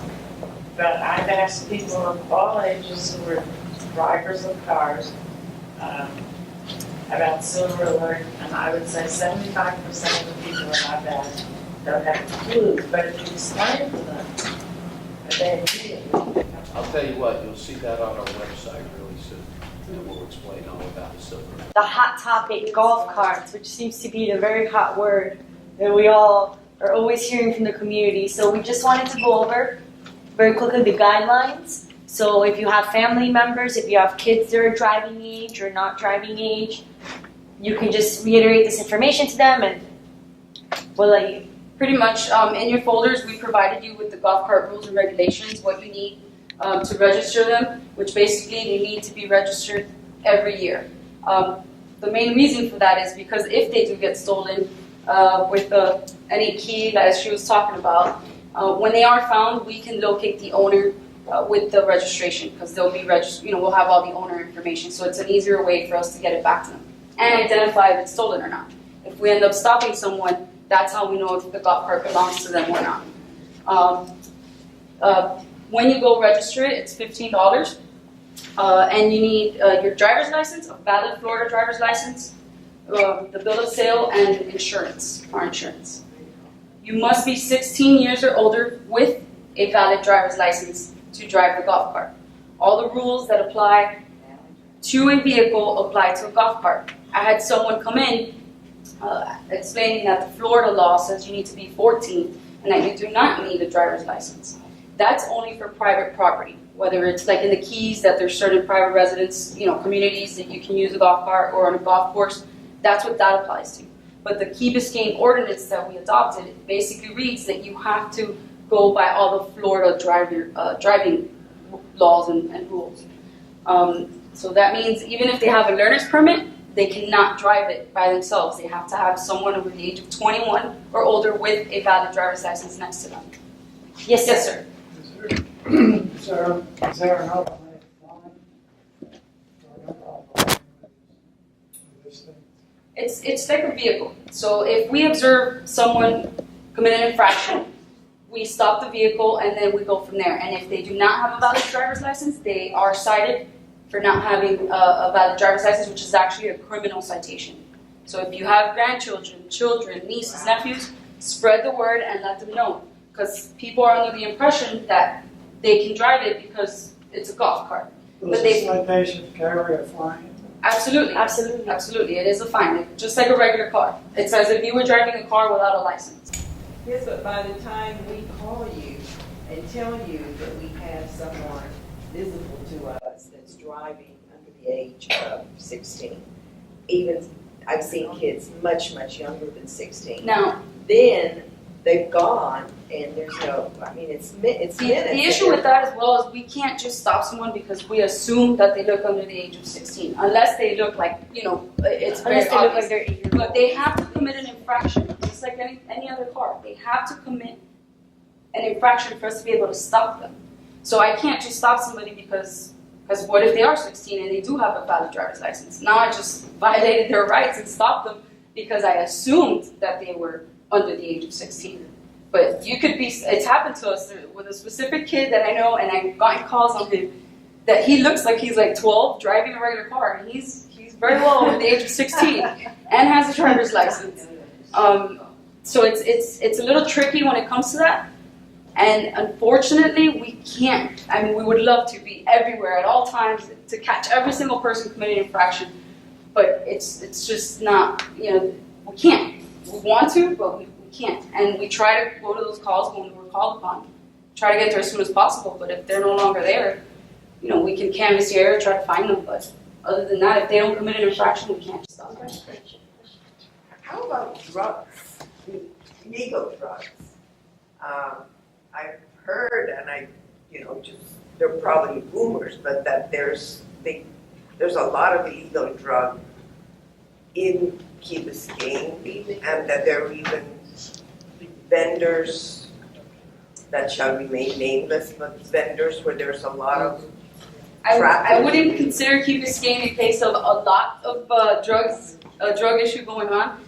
But I've asked people of all ages who are drivers of cars about silver alert, and I would say 75% of the people that I've asked don't have clues. But if you explain to them, they immediately. I'll tell you what, you'll see that on our website really soon, and we'll explain all about the silver. The hot topic, golf carts, which seems to be the very hot word that we all are always hearing from the community. So we just wanted to go over very quickly the guidelines. So if you have family members, if you have kids that are driving age or not driving age, you can just reiterate this information to them and we'll let you. Pretty much, in your folders, we provided you with the golf cart rules and regulations, what you need to register them, which basically they need to be registered every year. The main reason for that is because if they do get stolen with any key that she was talking about, when they are found, we can locate the owner with the registration because they'll be registered. We'll have all the owner information, so it's an easier way for us to get it back to them and identify if it's stolen or not. If we end up stopping someone, that's how we know if the golf cart belongs to them or not. When you go register it, it's $15, and you need your driver's license, a valid Florida driver's license, the bill of sale, and insurance, car insurance. You must be 16 years or older with a valid driver's license to drive the golf cart. All the rules that apply to a vehicle apply to a golf cart. I had someone come in explaining that the Florida law says you need to be 14 and that you do not need a driver's license. That's only for private property, whether it's like in the Keys that there's certain private residence, communities that you can use a golf cart or on a golf course. That's what that applies to. But the Key Biscayne ordinance that we adopted basically reads that you have to go by all the Florida driving laws and rules. So that means even if they have a learner's permit, they cannot drive it by themselves. They have to have someone over the age of 21 or older with a valid driver's license next to them. Yes, sir. Is there an automatic fine? It's like a vehicle. So if we observe someone commit an infraction, we stop the vehicle and then we go from there. And if they do not have a valid driver's license, they are cited for not having a valid driver's license, which is actually a criminal citation. So if you have grandchildren, children, nieces, nephews, spread the word and let them know. Because people are under the impression that they can drive it because it's a golf cart. Does the citation carry a fine? Absolutely. Absolutely. Absolutely. It is a fine, just like a regular car. It's as if you were driving a car without a license. Yes, but by the time we call you and tell you that we have someone visible to us that's driving under the age of 16, even I've seen kids much, much younger than 16. Now, then they've gone and there's no, it's minutes. The issue with that as well is we can't just stop someone because we assume that they look under the age of 16, unless they look like, it's very obvious. They're 8 years But old. they have to commit an infraction, just like any other car. They have to commit an infraction for us to be able to stop them. So I can't just stop somebody because what if they are 16 and they do have a valid driver's license? Now I just violated their rights and stopped them because I assumed that they were under the age of 16. But you could be, it's happened to us with a specific kid that I know, and I've gotten calls on him that he looks like he's like 12 driving a regular car, and he's very well over the age of 16 and has a driver's license. So it's a little tricky when it comes to that. And unfortunately, we can't. We would love to be everywhere at all times to catch every single person committing infraction. but it's just not, we can't. We want to, but we can't. And we try to go to those calls when we're called upon. Try to get there as soon as possible, but if they're no longer there, we can canvass the area, try to find them, but other than that, if they don't commit an infraction, we can't stop them. How about drugs, legal drugs? I've heard, and they're probably rumors, but that there's a lot of illegal drug in Key Biscayne, and that there are even vendors that shall remain nameless, but vendors where there's a lot of I wouldn't consider Key Biscayne a case of a lot of drug issue going on.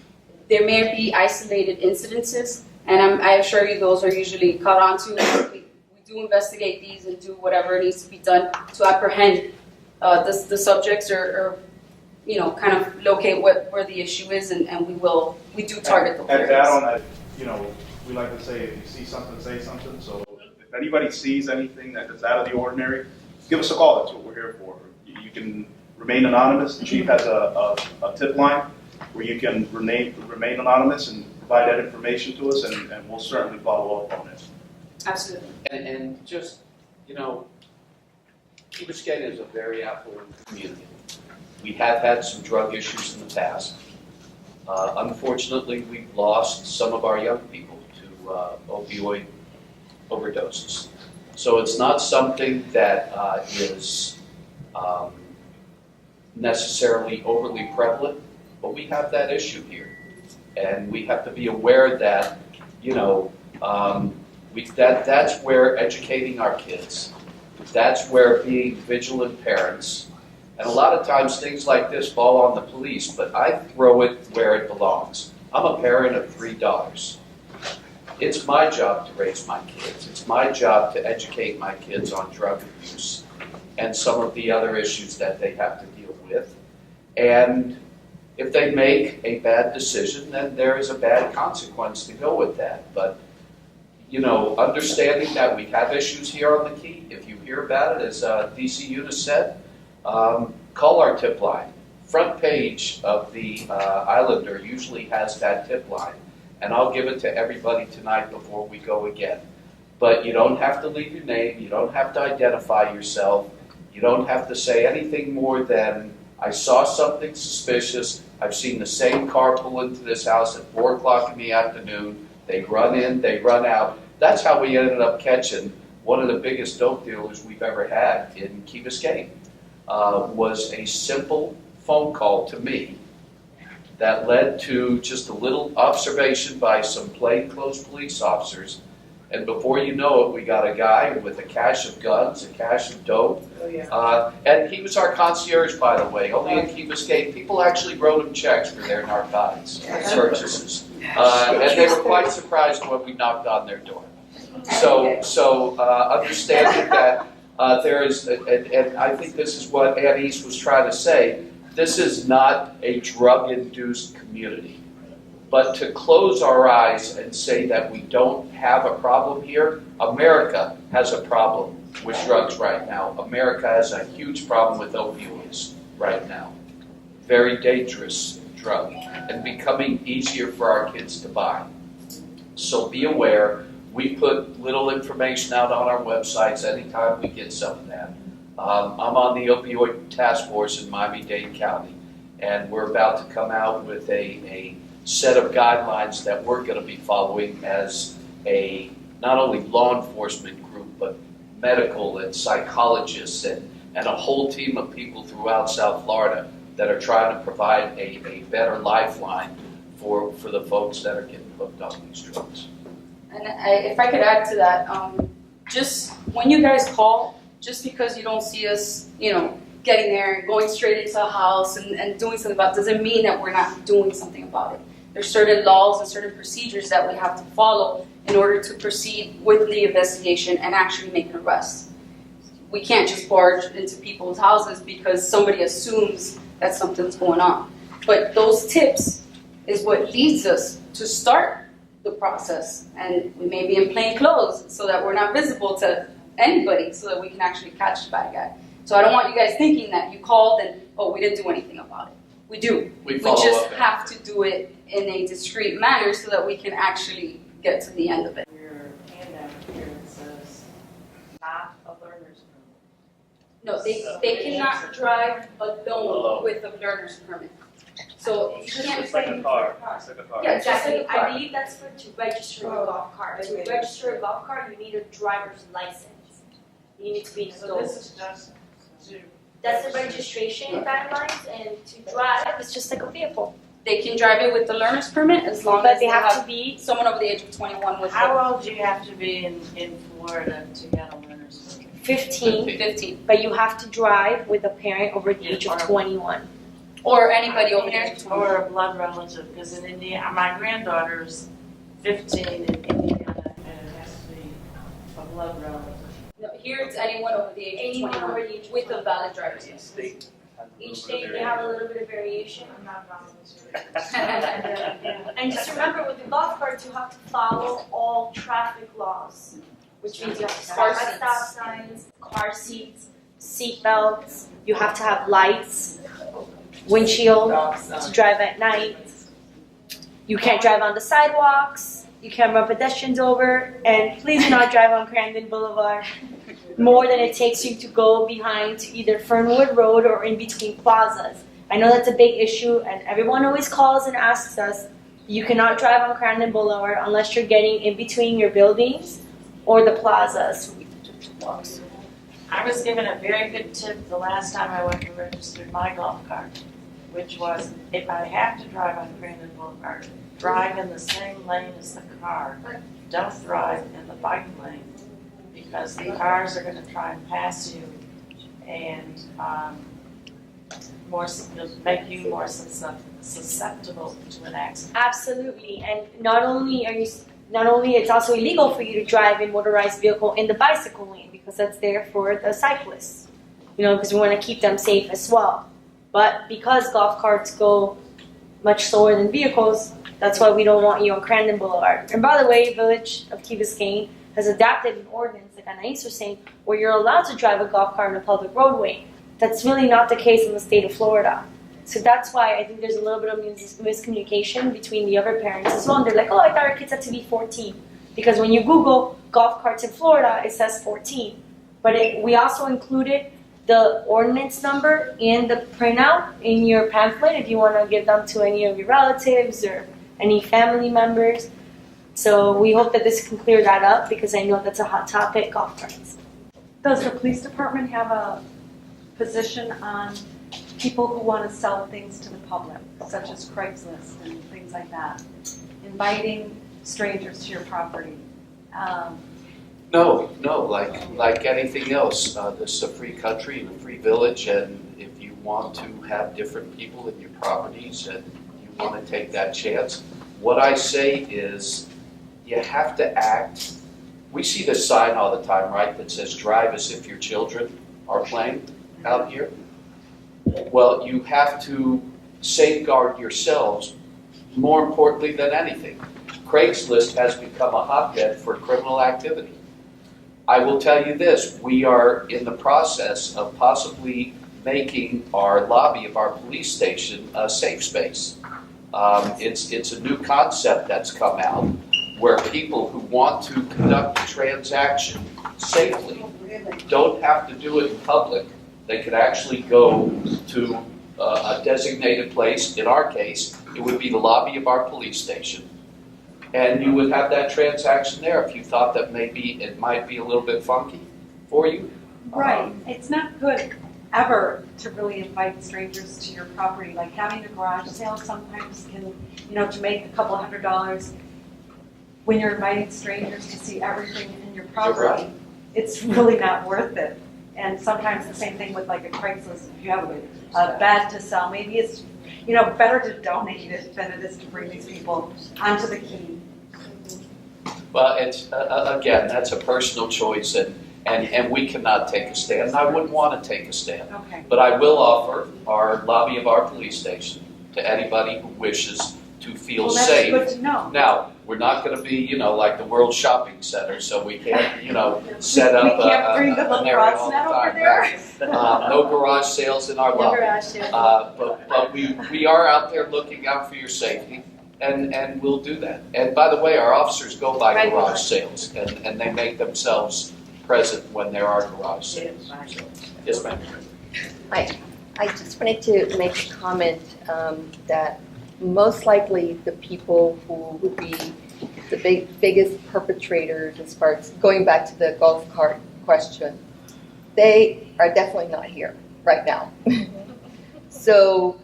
There may be isolated incidences, and I assure you those are usually caught on to. We do investigate these and do whatever needs to be done to apprehend the subjects or kind of locate where the issue is, and we do target those areas. And to add on that, we like to say, if you see something, say something. So if anybody sees anything that's out of the ordinary, give us a call. That's what we're here for. You can remain anonymous. The chief has a tip line where you can remain anonymous and provide that information to us, and we'll certainly follow up on it. Absolutely. And just, Key Biscayne is a very affluent community. We have had some drug issues in the past. Unfortunately, we've lost some of our young people to opioid overdoses. So it's not something that is necessarily overly prevalent, but we have that issue here. And we have to be aware that, that's where educating our kids, that's where being vigilant parents, and a lot of times things like this fall on the police, but I throw it where it belongs. I'm a parent of 3 daughters. It's my job to raise my kids. It's my job to educate my kids on drug abuse and some of the other issues that they have to deal with. And if they make a bad decision, then there is a bad consequence to go with that. But, understanding that we have issues here on the Key, if you hear about it, as DC Eunice said, call our tip line. Front page of the Islander usually has that tip line. And I'll give it to everybody tonight before we go again. But you don't have to leave your name. You don't have to identify yourself. You don't have to say anything more than, I saw something suspicious. I've seen the same car pull into this house at 4 o'clock in the afternoon. They run in, they run out. That's how we ended up catching one of the biggest dope dealers we've ever had in Key Biscayne. Was a simple phone call to me that led to just a little observation by some plainclothes police officers. And before you know it, we got a guy with a cache of guns, a cache of dope. Oh, yeah. And he was our concierge, by the way. Only in Key Biscayne, people actually wrote him checks for their narcotics purchases. And they were quite surprised when we knocked on their door. So understanding that there is, and I think this is what Ann East was trying to say, this is not a drug-induced community. But to close our eyes and say that we don't have a problem here, America has a problem with drugs right now. America has a huge problem with opioids right now. Very dangerous drug and becoming easier for our kids to buy. So be aware. We put little information out on our websites anytime we get some of that. I'm on the opioid task force in Miami-Dade County, and we're about to come out with a set of guidelines that we're going to be following as a not only law enforcement group, but medical and psychologists and a whole team of people throughout South Florida that are trying to provide a better lifeline for the folks that are getting hooked on these drugs. And if I could add to that, just when you guys call, just because you don't see us, getting there and going straight into a house and doing something about it, doesn't mean that we're not doing something about it. There's certain laws and certain procedures that we have to follow in order to proceed with the investigation and actually make an arrest. We can't just barge into people's houses because somebody assumes that something's going on. But those tips is what leads us to start the process. And we may be in plain clothes so that we're not visible to anybody so that we can actually catch the bad guy. So I don't want you guys thinking that you called and, we didn't do anything about it. We do. We We follow just up. have to do it in a discreet manner so that we can actually get to the end of it. Your handout here it says not a learner's permit. No, they cannot drive alone with a learner's permit. So you can't. It's like a car. It's like a car. Yeah, exactly. I believe that's for to register a golf cart. To register a golf cart, you need a driver's license. You need to be an So adult. this is just to. That's the registration guidelines, and to drive, it's just like a vehicle. They can drive it with the learner's permit as long But as they they have have to be, someone over the age of 21 with How them. old do you have to be in Florida to get a learner's permit? 15, 15. but you have to drive with a parent over the age of 21. Or anybody over the age of 21. Or a blood relative, because in Indiana, my granddaughter's 15 in Indiana, and it has to be a blood relative. No, here it's anyone over the age of Anyone 21 over the age of with a 21. valid driver's license. Each state, they have a little bit of variation. I'm not volunteering. And just remember, with the golf carts, you have to follow all traffic laws, which means you have to stop at stop signs, car seats, seat belts. You have to have lights, windshield to drive at night. You can't drive on the sidewalks. You can't run pedestrians over. And please do not drive on Crandon Boulevard more than it takes you to go behind to either Fernwood Road or in between plazas. I know that's a big issue, and everyone always calls and asks us, you cannot drive on Crandon Boulevard unless you're getting in between your buildings or the plazas. I was given a very good tip the last time I went to register my golf cart, which was if I have to drive on Crandon Boulevard, drive in the same lane as the car. Don't drive in the bike lane because the cars are going to try and pass you and make you more susceptible to an accident. Absolutely, and not only it's also illegal for you to drive a motorized vehicle in the bicycle lane because that's there for the cyclists, because we want to keep them safe as well. But because golf carts go much slower than vehicles, that's why we don't want you on Crandon Boulevard. And by the way, Village of Key Biscayne has adopted an ordinance, like Anais was saying, where you're allowed to drive a golf cart on a public roadway. That's really not the case in the state of Florida. So that's why I think there's a little bit of miscommunication between the other parents as well. And they're like, oh, I thought our kids had to be 14. Because when you Google golf carts in Florida, it says 14. But we also included the ordinance number in the printout in your pamphlet if you want to give them to any of your relatives or any family members. So we hope that this can clear that up because I know that's a hot topic, golf carts. Does the police department have a position on people who want to sell things to the public, such as Craigslist and things like that? Inviting strangers to your property? No, like anything else, this is a free country and a free village, and if you want to have different people in your properties and you want to take that chance, what I say is you have to act. We see this sign all the time, right, that says drive as if your children are playing out here. Well, you have to safeguard yourselves more importantly than anything. Craigslist has become a hotbed for criminal activity. I will tell you this, we are in the process of possibly making our lobby of our police station a safe space. It's a new concept that's come out where people who want to conduct a transaction safely don't have to do it in public. They could actually go to a designated place. In our case, it would be the lobby of our police station. And you would have that transaction there if you thought that maybe it might be a little bit funky for you. Right. It's not good ever to really invite strangers to your property. Like having a garage sale sometimes can, to make a couple $100 when you're inviting strangers to see everything in your property. You're right. It's really not worth it. And sometimes the same thing with like a Craigslist. If you have a bed to sell, maybe it's better to donate it than it is to bring these people onto the key. Well, it's again, that's a personal choice, and we cannot take a stand. I wouldn't want to take a stand. Okay. But I will offer our lobby of our police station to anybody who wishes to feel Well, that's safe. good to know. Now, We're not gonna be, you know, like the World Shopping Center, so we can't, you know, set up We can't bring the an area lacrosse all the net over time. there. No garage sales in our No lobby. garage sale. But we are out there looking out for your safety, and we'll do that. And by the way, our officers go by Right. garage sales, and they make themselves present when there are garage sales. So, yes, ma'am. I just wanted to make a comment that most likely the people who would be the biggest perpetrators as far as going back to the golf cart question, they are definitely not here right now. So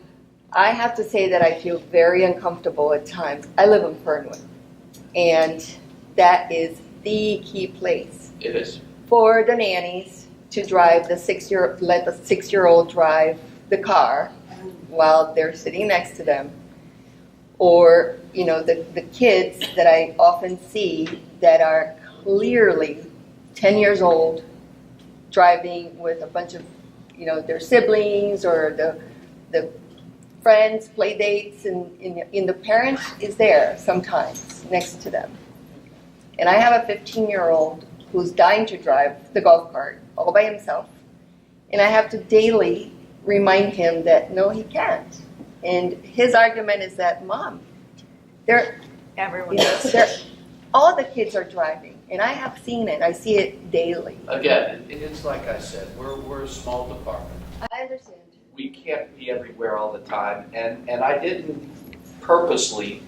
I have to say that I feel very uncomfortable at times. I live in Fernwood, and that is the key place It is. for the nannies to drive let the 6-year-old drive the car while they're sitting next to them. Or, you know, the kids that I often see that are clearly 10 years old driving with a bunch of, you know, their siblings or the friends, play dates, and the parent is there sometimes next to them. And I have a 15-year-old who's dying to drive the golf cart all by himself. And I have to daily remind him that no, he can't. And his argument is that, Mom, Everyone all the kids are driving. And I have seen it. I see it daily. Again, it's like I said, we're a small department. I understand. We can't be everywhere all the time, and I didn't purposely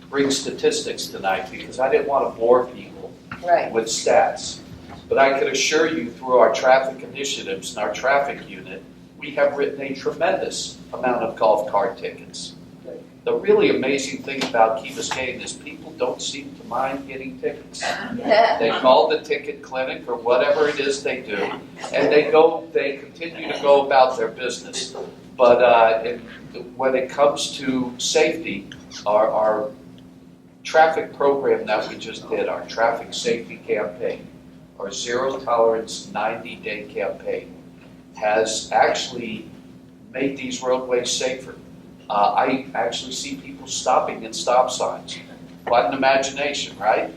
bring statistics tonight because I didn't want to bore people Right. with stats. But I can assure you through our traffic initiatives and our traffic unit, we have written a tremendous amount of golf cart tickets. The really amazing thing about Key Biscayne is people don't seem to mind getting tickets. They call the ticket clinic or whatever it is they do, and they continue to go about their business. But when it comes to safety, our traffic program that we just did, our traffic safety campaign, our zero tolerance 90-day campaign, has actually made these roadways safer. I actually see people stopping at stop signs. What an imagination, right?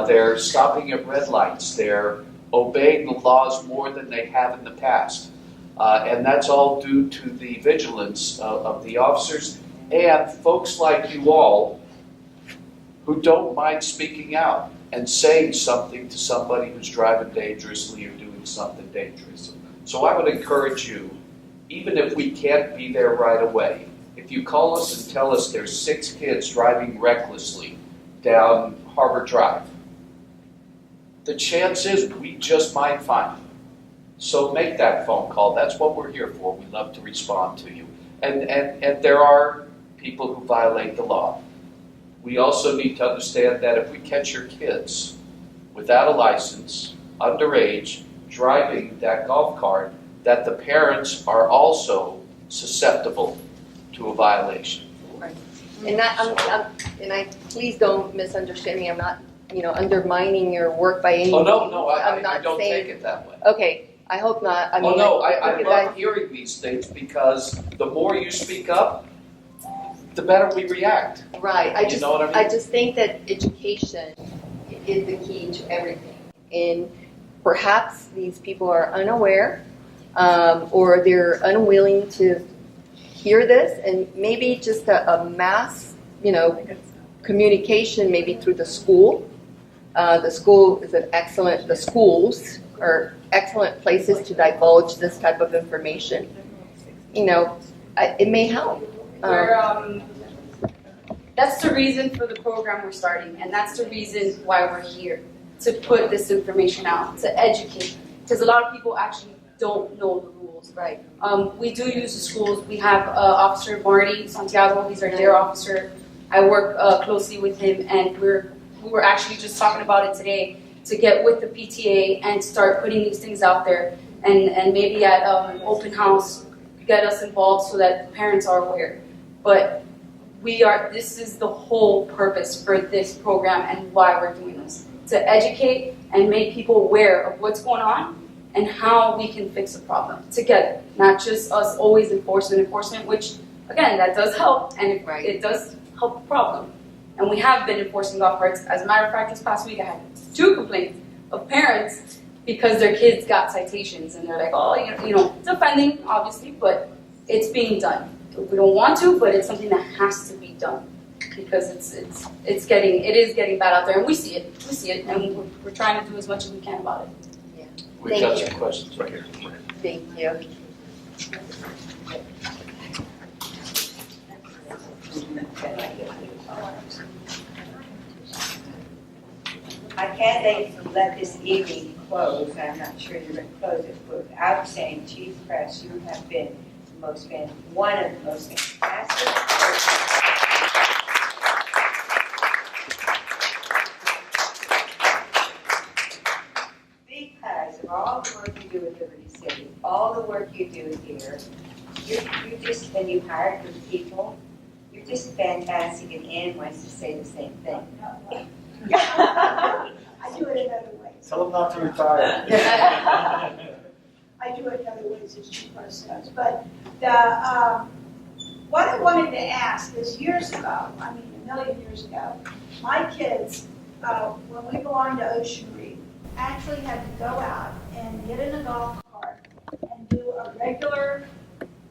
They're stopping at red lights. They're obeying the laws more than they have in the past. And that's all due to the vigilance of the officers and folks like you all who don't mind speaking out and saying something to somebody who's driving dangerously or doing something dangerous. So I would encourage you, even if we can't be there right away, if you call us and tell us there's 6 kids driving recklessly down Harbor Drive, the chance is we just might find them. So make that phone call. That's what we're here for. We love to respond to you. And there are people who violate the law. We also need to understand that if we catch your kids without a license, underage, driving that golf cart, that the parents are also susceptible to a violation. Right. And I please don't misunderstand me. I'm not, you know, undermining your work by any means. Oh, no, I'm I not don't saying, take it that way. Okay, I hope not. I mean, I think love hearing these things because the more you speak up, the better we react. Right. You know what I mean? I just think that education is the key to everything. And perhaps these people are unaware or they're unwilling to hear this, and maybe just a mass, you know, communication maybe through the school. The schools are excellent places to divulge this type of information. You know, it may help. That's the reason for the program we're starting, and that's the reason why we're here, to put this information out, to educate, because a lot of people actually don't know the rules. Right. We do use the schools. We have Officer Marty Santiago. He's our DARE officer. I work closely with him, and we were actually just talking about it today, to get with the PTA and start putting these things out there, and maybe at open house get us involved so that parents are aware. But this is the whole purpose for this program and why we're doing this, to educate and make people aware of what's going on and how we can fix a problem together, not just us always enforcement, which again, that does help, and it does help the problem. And we have been enforcing golf carts. As a matter of fact, this past week I had 2 complaints of parents because their kids got citations, and they're like, oh, it's offending, obviously, but it's being done. We don't want to, but it's something that has to be done because it is getting bad out there, and we see it, and we're trying to do as much as we can about it. We've got some questions right here. Thank you. I can't let this evening close. I'm not sure you're going to close it, but without saying, Chief Press, you have been one of the most fantastic because of all the work you do with Liberty City, all the work you do here. You just, when you hire good people, you're just fantastic, and Ann wants to say the same thing. I do it in other ways. Tell them not to retire. I do it in other ways as Chief Press does. But what I wanted to ask is years ago, a million years ago, my kids, when we belonged to Ocean Reef, actually had to go out and get in a golf cart and do a regular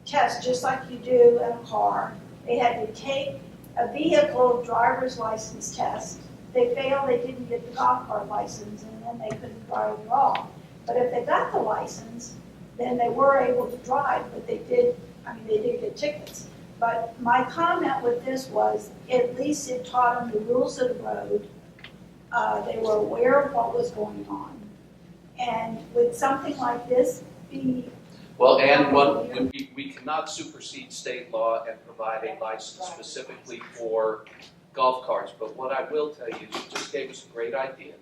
test, just like you do in a car. They had to take a vehicle driver's license test. They failed, they didn't get the golf cart license, and then they couldn't drive at all. But if they got the license, then they were able to drive, but they did get tickets. But my comment with this was, at least it taught them the rules of the road. They were aware of what was going on. And would something like this be... Well, and we cannot supersede state law and provide a license specifically for golf carts. But what I will tell you, you just gave us a great idea.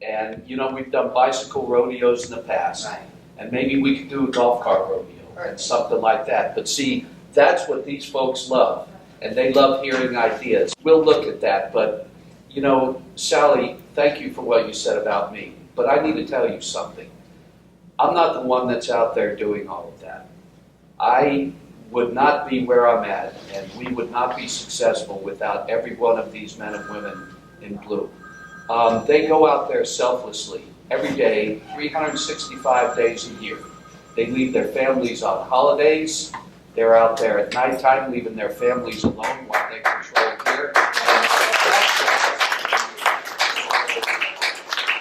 And, we've done bicycle rodeos in the past. Right. And maybe we could do a golf cart rodeo and something like that. But see, that's what these folks love. And they love hearing ideas. We'll look at that. But, Sally, thank you for what you said about me. But I need to tell you something. I'm not the one that's out there doing all of that. I would not be where I'm at, and we would not be successful without every one of these men and women in blue. They go out there selflessly every day, 365 days a year. They leave their families on holidays. They're out there at nighttime, leaving their families alone while they control here.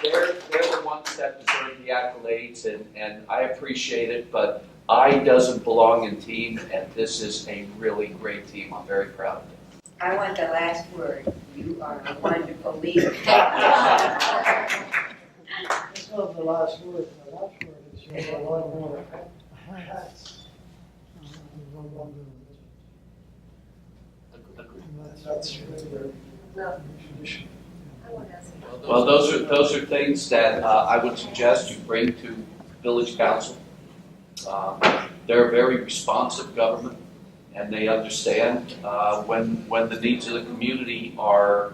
They're the ones that deserve the accolades, and I appreciate it, but I doesn't belong in team, and this is a really great team. I'm very proud of it. I want the last word. You are a wonderful leader. That's not the last word. The last word is you have a lot more hats. That's really tradition. Well, those are things that I would suggest you bring to Village Council. They're a very responsive government, and they understand when the needs of the community are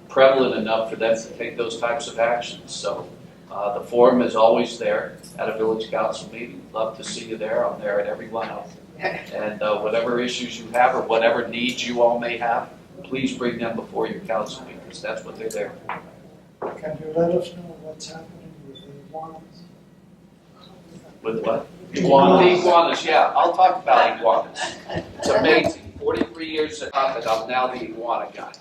prevalent enough for them to take those types of actions. So the forum is always there at a Village Council meeting. Love to see you there. I'm there at every one of them. And whatever issues you have or whatever needs you all may have, please bring them before your council meetings. That's what they're there for. Can you let us know what's happening with the iguanas? With what? The iguanas, yeah. I'll talk about iguanas. It's amazing. 43 years and I'm now the iguana guy.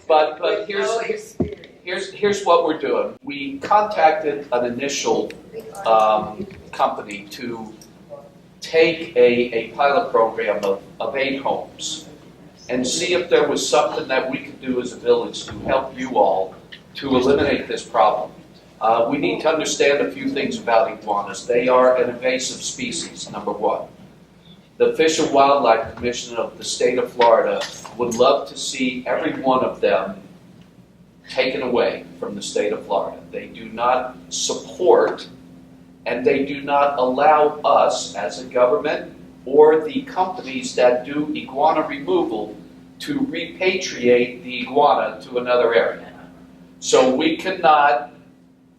But here's what we're doing. We contacted an initial company to take a pilot program of 8 homes and see if there was something that we could do as a village to help you all to eliminate this problem. We need to understand a few things about iguanas. They are an invasive species, number one. The Fish and Wildlife Commission of the state of Florida would love to see every one of them taken away from the state of Florida. They do not support and they do not allow us as a government or the companies that do iguana removal to repatriate the iguana to another area. So we cannot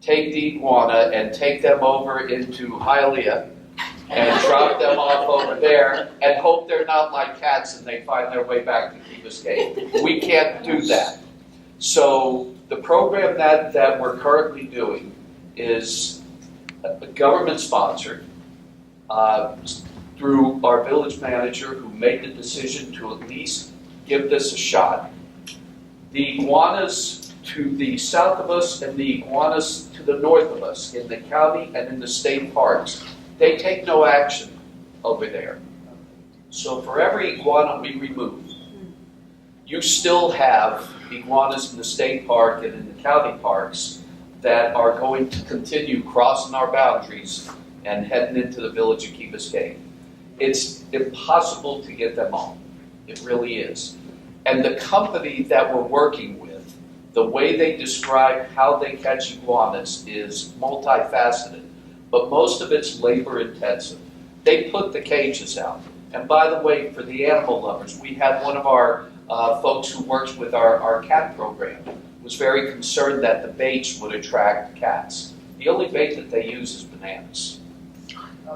take the iguana and take them over into Hialeah and drop them off over there and hope they're not like cats and they find their way back to Key Biscayne. We can't do that. So the program that we're currently doing is government-sponsored through our village manager who made the decision to at least give this a shot. The iguanas to the south of us and the iguanas to the north of us in the county and in the state parks, they take no action over there. So for every iguana we remove, you still have iguanas in the state park and in the county parks that are going to continue crossing our boundaries and heading into the village of Key Biscayne. It's impossible to get them all. It really is. And the company that we're working with, the way they describe how they catch iguanas is multifaceted, but most of it's labor intensive. They put the cages out. And by the way, for the animal lovers, we had one of our folks who works with our cat program was very concerned that the baits would attract cats. The only bait that they use is bananas.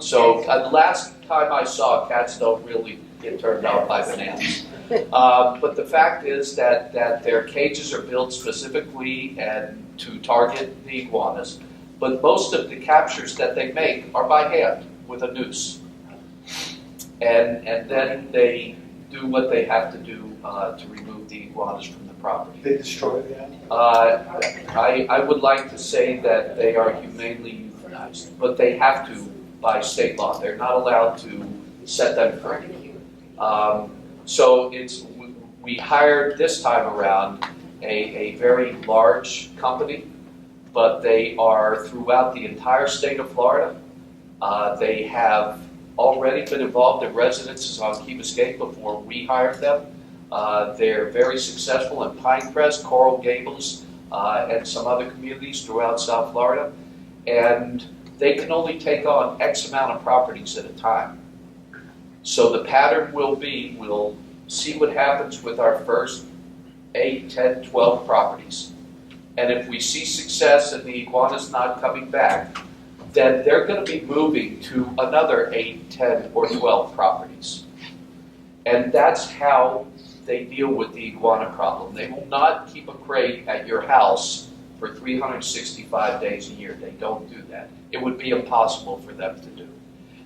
So the last time I saw, cats don't really get turned off by bananas. But the fact is that their cages are built specifically and to target the iguanas. But most of the captures that they make are by hand with a noose. And then they do what they have to do to remove the iguanas from the property. They destroy the animal? I would like to say that they are humanely euthanized, but they have to by state law. They're not allowed to set them free. So we hired this time around a very large company, but they are throughout the entire state of Florida. They have already been involved in residences on Key Biscayne before we hired them. They're very successful in Pinecrest, Coral Gables, and some other communities throughout South Florida. And they can only take on X amount of properties at a time. So the pattern will be, we'll see what happens with our first 8, 10, 12 properties. And if we see success and the iguana's not coming back, then they're going to be moving to another 8, 10, or 12 properties. And that's how they deal with the iguana problem. They will not keep a crate at your house for 365 days a year. They don't do that. It would be impossible for them to do.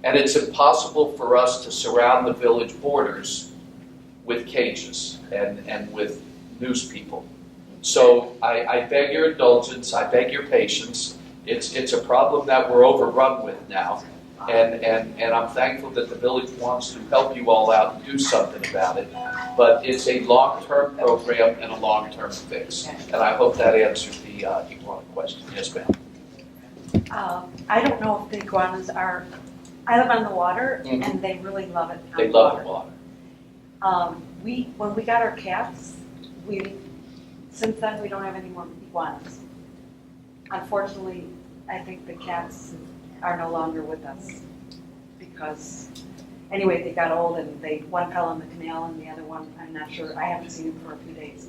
And it's impossible for us to surround the village borders with cages and with news people. So I beg your indulgence, I beg your patience. It's a problem that we're overrun with now. And I'm thankful that the village wants to help you all out and do something about it. But it's a long-term program and a long-term fix. And I hope that answers the iguana question. Yes, ma'am. I don't know if the iguanas are, I live on the water and they really love it. They love the water. When we got our cats, since then we don't have any more iguanas. Unfortunately, I think the cats are no longer with us because, anyway, they got old and one fell in the canal and the other one, I'm not sure, I haven't seen him for a few days.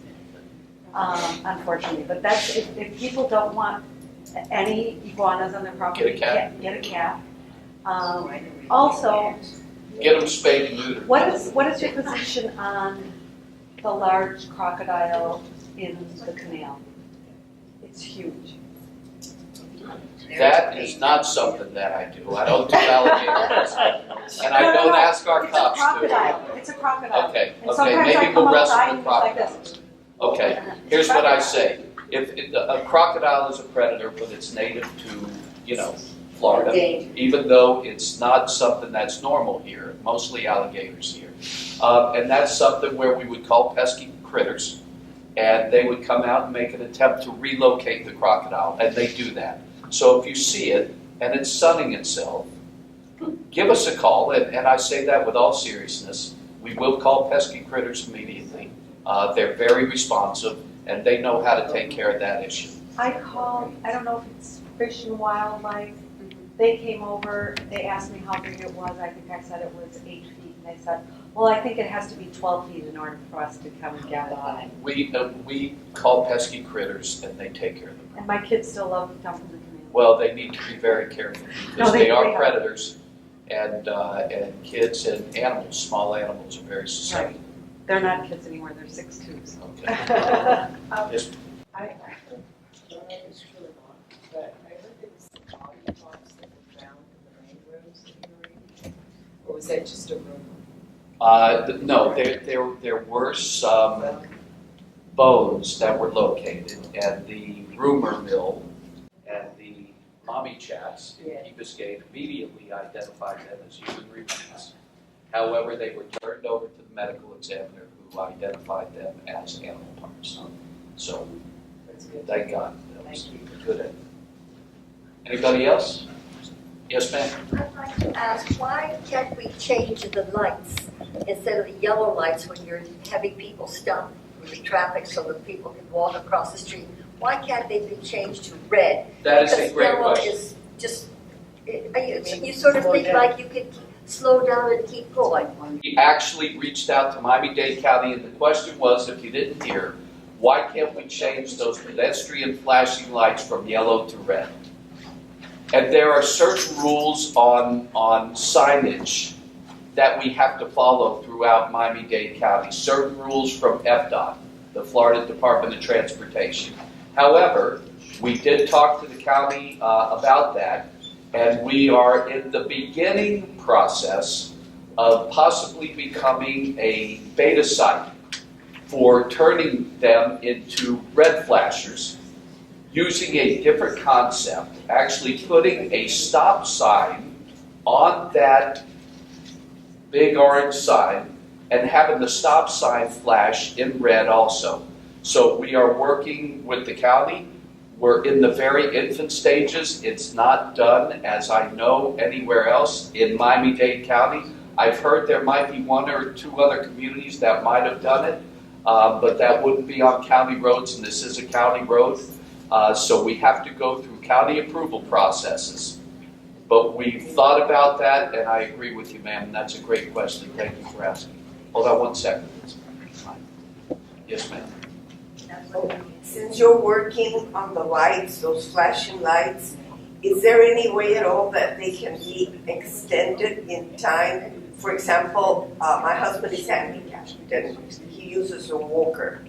Unfortunately, but that's, if people don't want any iguanas on their property, get a cat. Also, get them spayed and neutered. what is your position on the large crocodile in the canal? It's huge. That is not something that I do. I don't do alligators. And I don't ask our cops to. It's a crocodile. Okay, And sometimes maybe I come we'll wrestle outside with and it's like crocodiles. this. Okay, here's what I say. If a crocodile is a predator, but it's native to, Florida, even though it's not something that's normal here, mostly alligators here. And that's something where we would call pesky critters, and they would come out and make an attempt to relocate the crocodile, and they do that. So if you see it, and it's sunning itself, give us a call, and I say that with all seriousness. We will call pesky critters immediately. They're very responsive, and they know how to take care of that issue. I don't know if it's Fish and Wildlife. They came over, they asked me how big it was. I think I said it was 8 feet, and they said, well, I think it has to be 12 feet in order for us to come and get it. We call pesky critters, and they take care of them. And my kids still love to jump in the canal. Well, they need to be very careful because they are predators, and kids and animals, small animals are very susceptible. They're not kids anymore, they're 6'2". So. Okay. Yes. I don't know if it's true or not, but I heard there was some body parts that were found in the mangroves that you were eating. Or was that just a rumor? No, there were some bones that were located, and the rumor mill and the mommy chats in Key Biscayne immediately identified them as human remains. However, they were turned over to the medical examiner who identified them as animal parts. So, thank God. That was good. Anybody else? Yes, ma'am. I'd like to ask, why can't we change the lights instead of the yellow lights when you're having people stop for the traffic so that people can walk across the street? Why can't they be changed to red? That is a great yellow question. is just, you sort of think like you could slow down and keep going. We actually reached out to Miami-Dade County, and the question was, if you didn't hear, why can't we change those pedestrian flashing lights from yellow to red? And there are certain rules on signage that we have to follow throughout Miami-Dade County, certain rules from FDOT, the Florida Department of Transportation. However, we did talk to the county about that, and we are in the beginning process of possibly becoming a beta site for turning them into red flashers, using a different concept, actually putting a stop sign on that big orange sign and having the stop sign flash in red also. So we are working with the county. We're in the very infant stages. It's not done, as I know, anywhere else in Miami-Dade County. I've heard there might be one or two other communities that might have done it, but that wouldn't be on county roads, and this is a county road. So we have to go through county approval processes. But we've thought about that, and I agree with you, ma'am, and that's a great question. Thank you for asking. Hold on 1 second. Yes, ma'am. Since you're working on the lights, those flashing lights, is there any way at all that they can be extended in time? For example, my husband is handicapped and he uses a walker.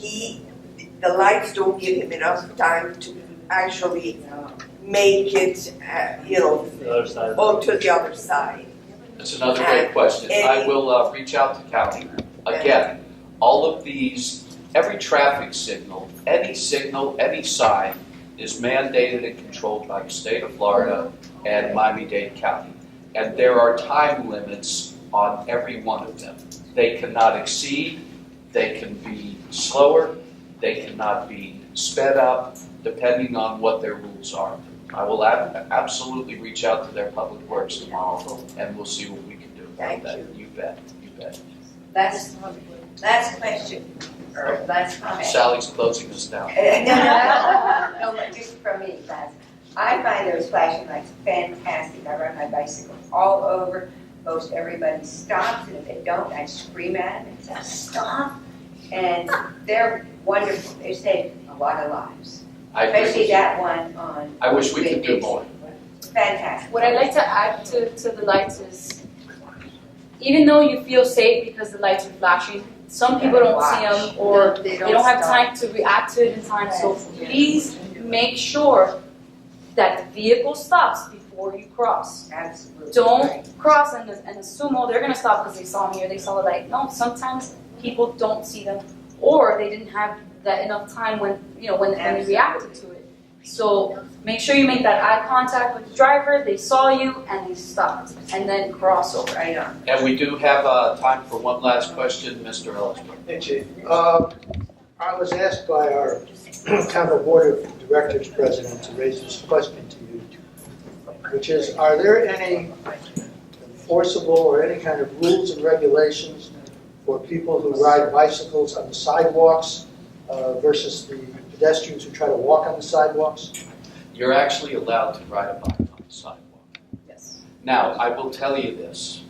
The lights don't give him enough time to actually make it, to the other side. That's another great question. I will reach out to county. Again, all of these, every traffic signal, any sign is mandated and controlled by the state of Florida and Miami-Dade County. And there are time limits on every one of them. They cannot exceed, they can be slower, they cannot be sped up, depending on what their rules are. I will absolutely reach out to their public works tomorrow, and we'll see what we can do about that. You bet. Last question, or last comment. Sally's closing us down. No, but just from me, guys. I find those flashing lights fantastic. I ride my bicycle all over. Most everybody stops, and if they don't, I scream at them and say, stop. And they're wonderful. They save a lot of lives. Especially that one on. I wish we could do more. Fantastic. What I'd like to add to the lights is, even though you feel safe because the lights are flashing, some people don't see them or they don't have time to react to it in time. So please make sure that the vehicle stops before you cross. Absolutely. Don't cross and assume, oh, they're going to stop because they saw me or they saw the light. No, sometimes people don't see them or they didn't have that enough time when they reacted to it. So make sure you make that eye contact with the driver, they saw you, and they stopped, and then cross over. Right on. And we do have time for one last question, Mr. Ellisberg. Hey, Chief. I was asked by our County Board of Directors President to raise this question to you, which is, are there any enforceable or any kind of rules and regulations for people who ride bicycles on the sidewalks versus the pedestrians who try to walk on the sidewalks? You're actually allowed to ride a bike on the sidewalk. Yes. Now, I will tell you this.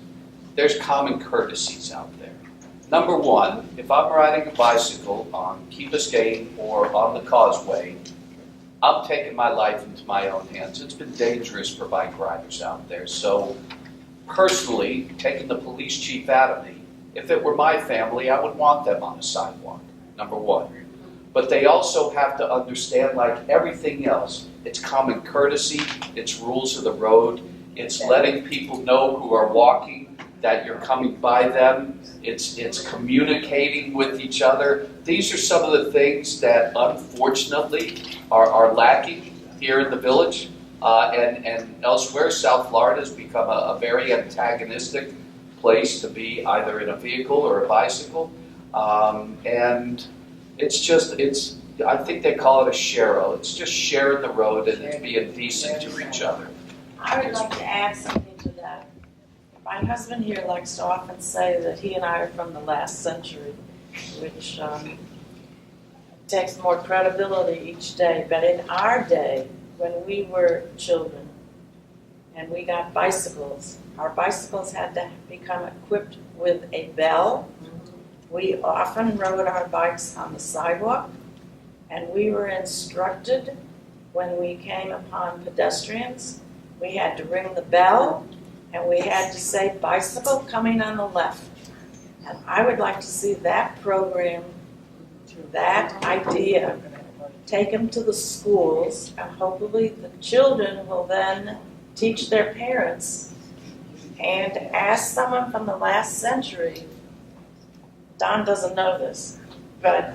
There's common courtesies out there. Number one, if I'm riding a bicycle on Key Biscayne or on the Causeway, I'm taking my life into my own hands. It's been dangerous for bike riders out there. So personally, taking the police chief out of me, if it were my family, I would want them on the sidewalk, number one. But they also have to understand, like everything else, it's common courtesy, it's rules of the road, it's letting people know who are walking that you're coming by them, it's communicating with each other. These are some of the things that unfortunately are lacking here in the village. And elsewhere, South Florida has become a very antagonistic place to be, either in a vehicle or a bicycle. And I think they call it a share-o. It's just sharing the road and it's being decent to each other. I would like to add something to that. My husband here likes to often say that he and I are from the last century, which takes more credibility each day. But in our day, when we were children and we got bicycles, our bicycles had to become equipped with a bell. We often rode our bikes on the sidewalk, and we were instructed when we came upon pedestrians, we had to ring the bell, and we had to say, bicycle coming on the left. And I would like to see that program, that idea, taken to the schools, and hopefully the children will then teach their parents. And ask someone from the last century, Don doesn't know this, but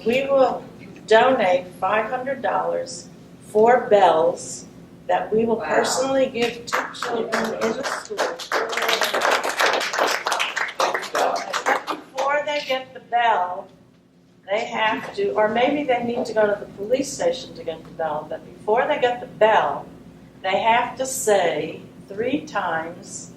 we will donate $500 for bells that we will personally give to children in the school. Before they get the bell, they have to, or maybe they need to go to the police station to get the bell, but before they get the bell, they have to say 3 times,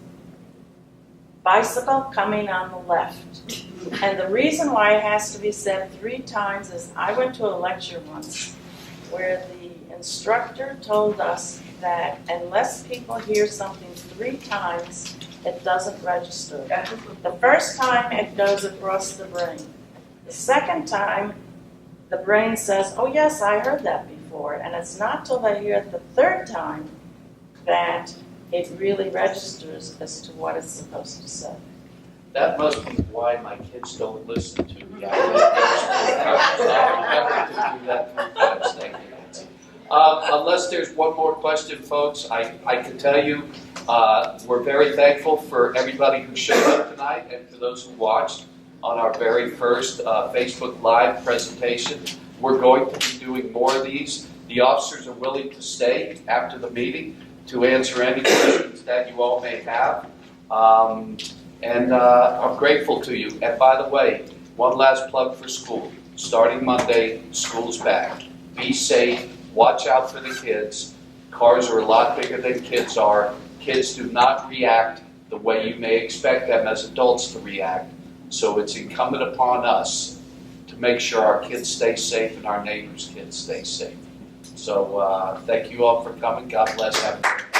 bicycle coming on the left. And the reason why it has to be said 3 times is I went to a lecture once where the instructor told us that unless people hear something 3 times, it doesn't register. The first time it goes across the brain. The second time, the brain says, oh yes, I heard that before. And it's not till they hear it the 3rd time that it really registers as to what it's supposed to say. That must be why my kids don't listen to me. I remember to do that 3 times. Thank you, Nancy. Unless there's one more question, folks, I can tell you we're very thankful for everybody who showed up tonight and for those who watched on our very first Facebook Live presentation. We're going to be doing more of these. The officers are willing to stay after the meeting to answer any questions that you all may have. And I'm grateful to you. And by the way, one last plug for school. Starting Monday, school's back. Be safe. Watch out for the kids. Cars are a lot bigger than kids are. Kids do not react the way you may expect them as adults to react. So it's incumbent upon us to make sure our kids stay safe and our neighbors' kids stay safe. So thank you all for coming. God bless everyone.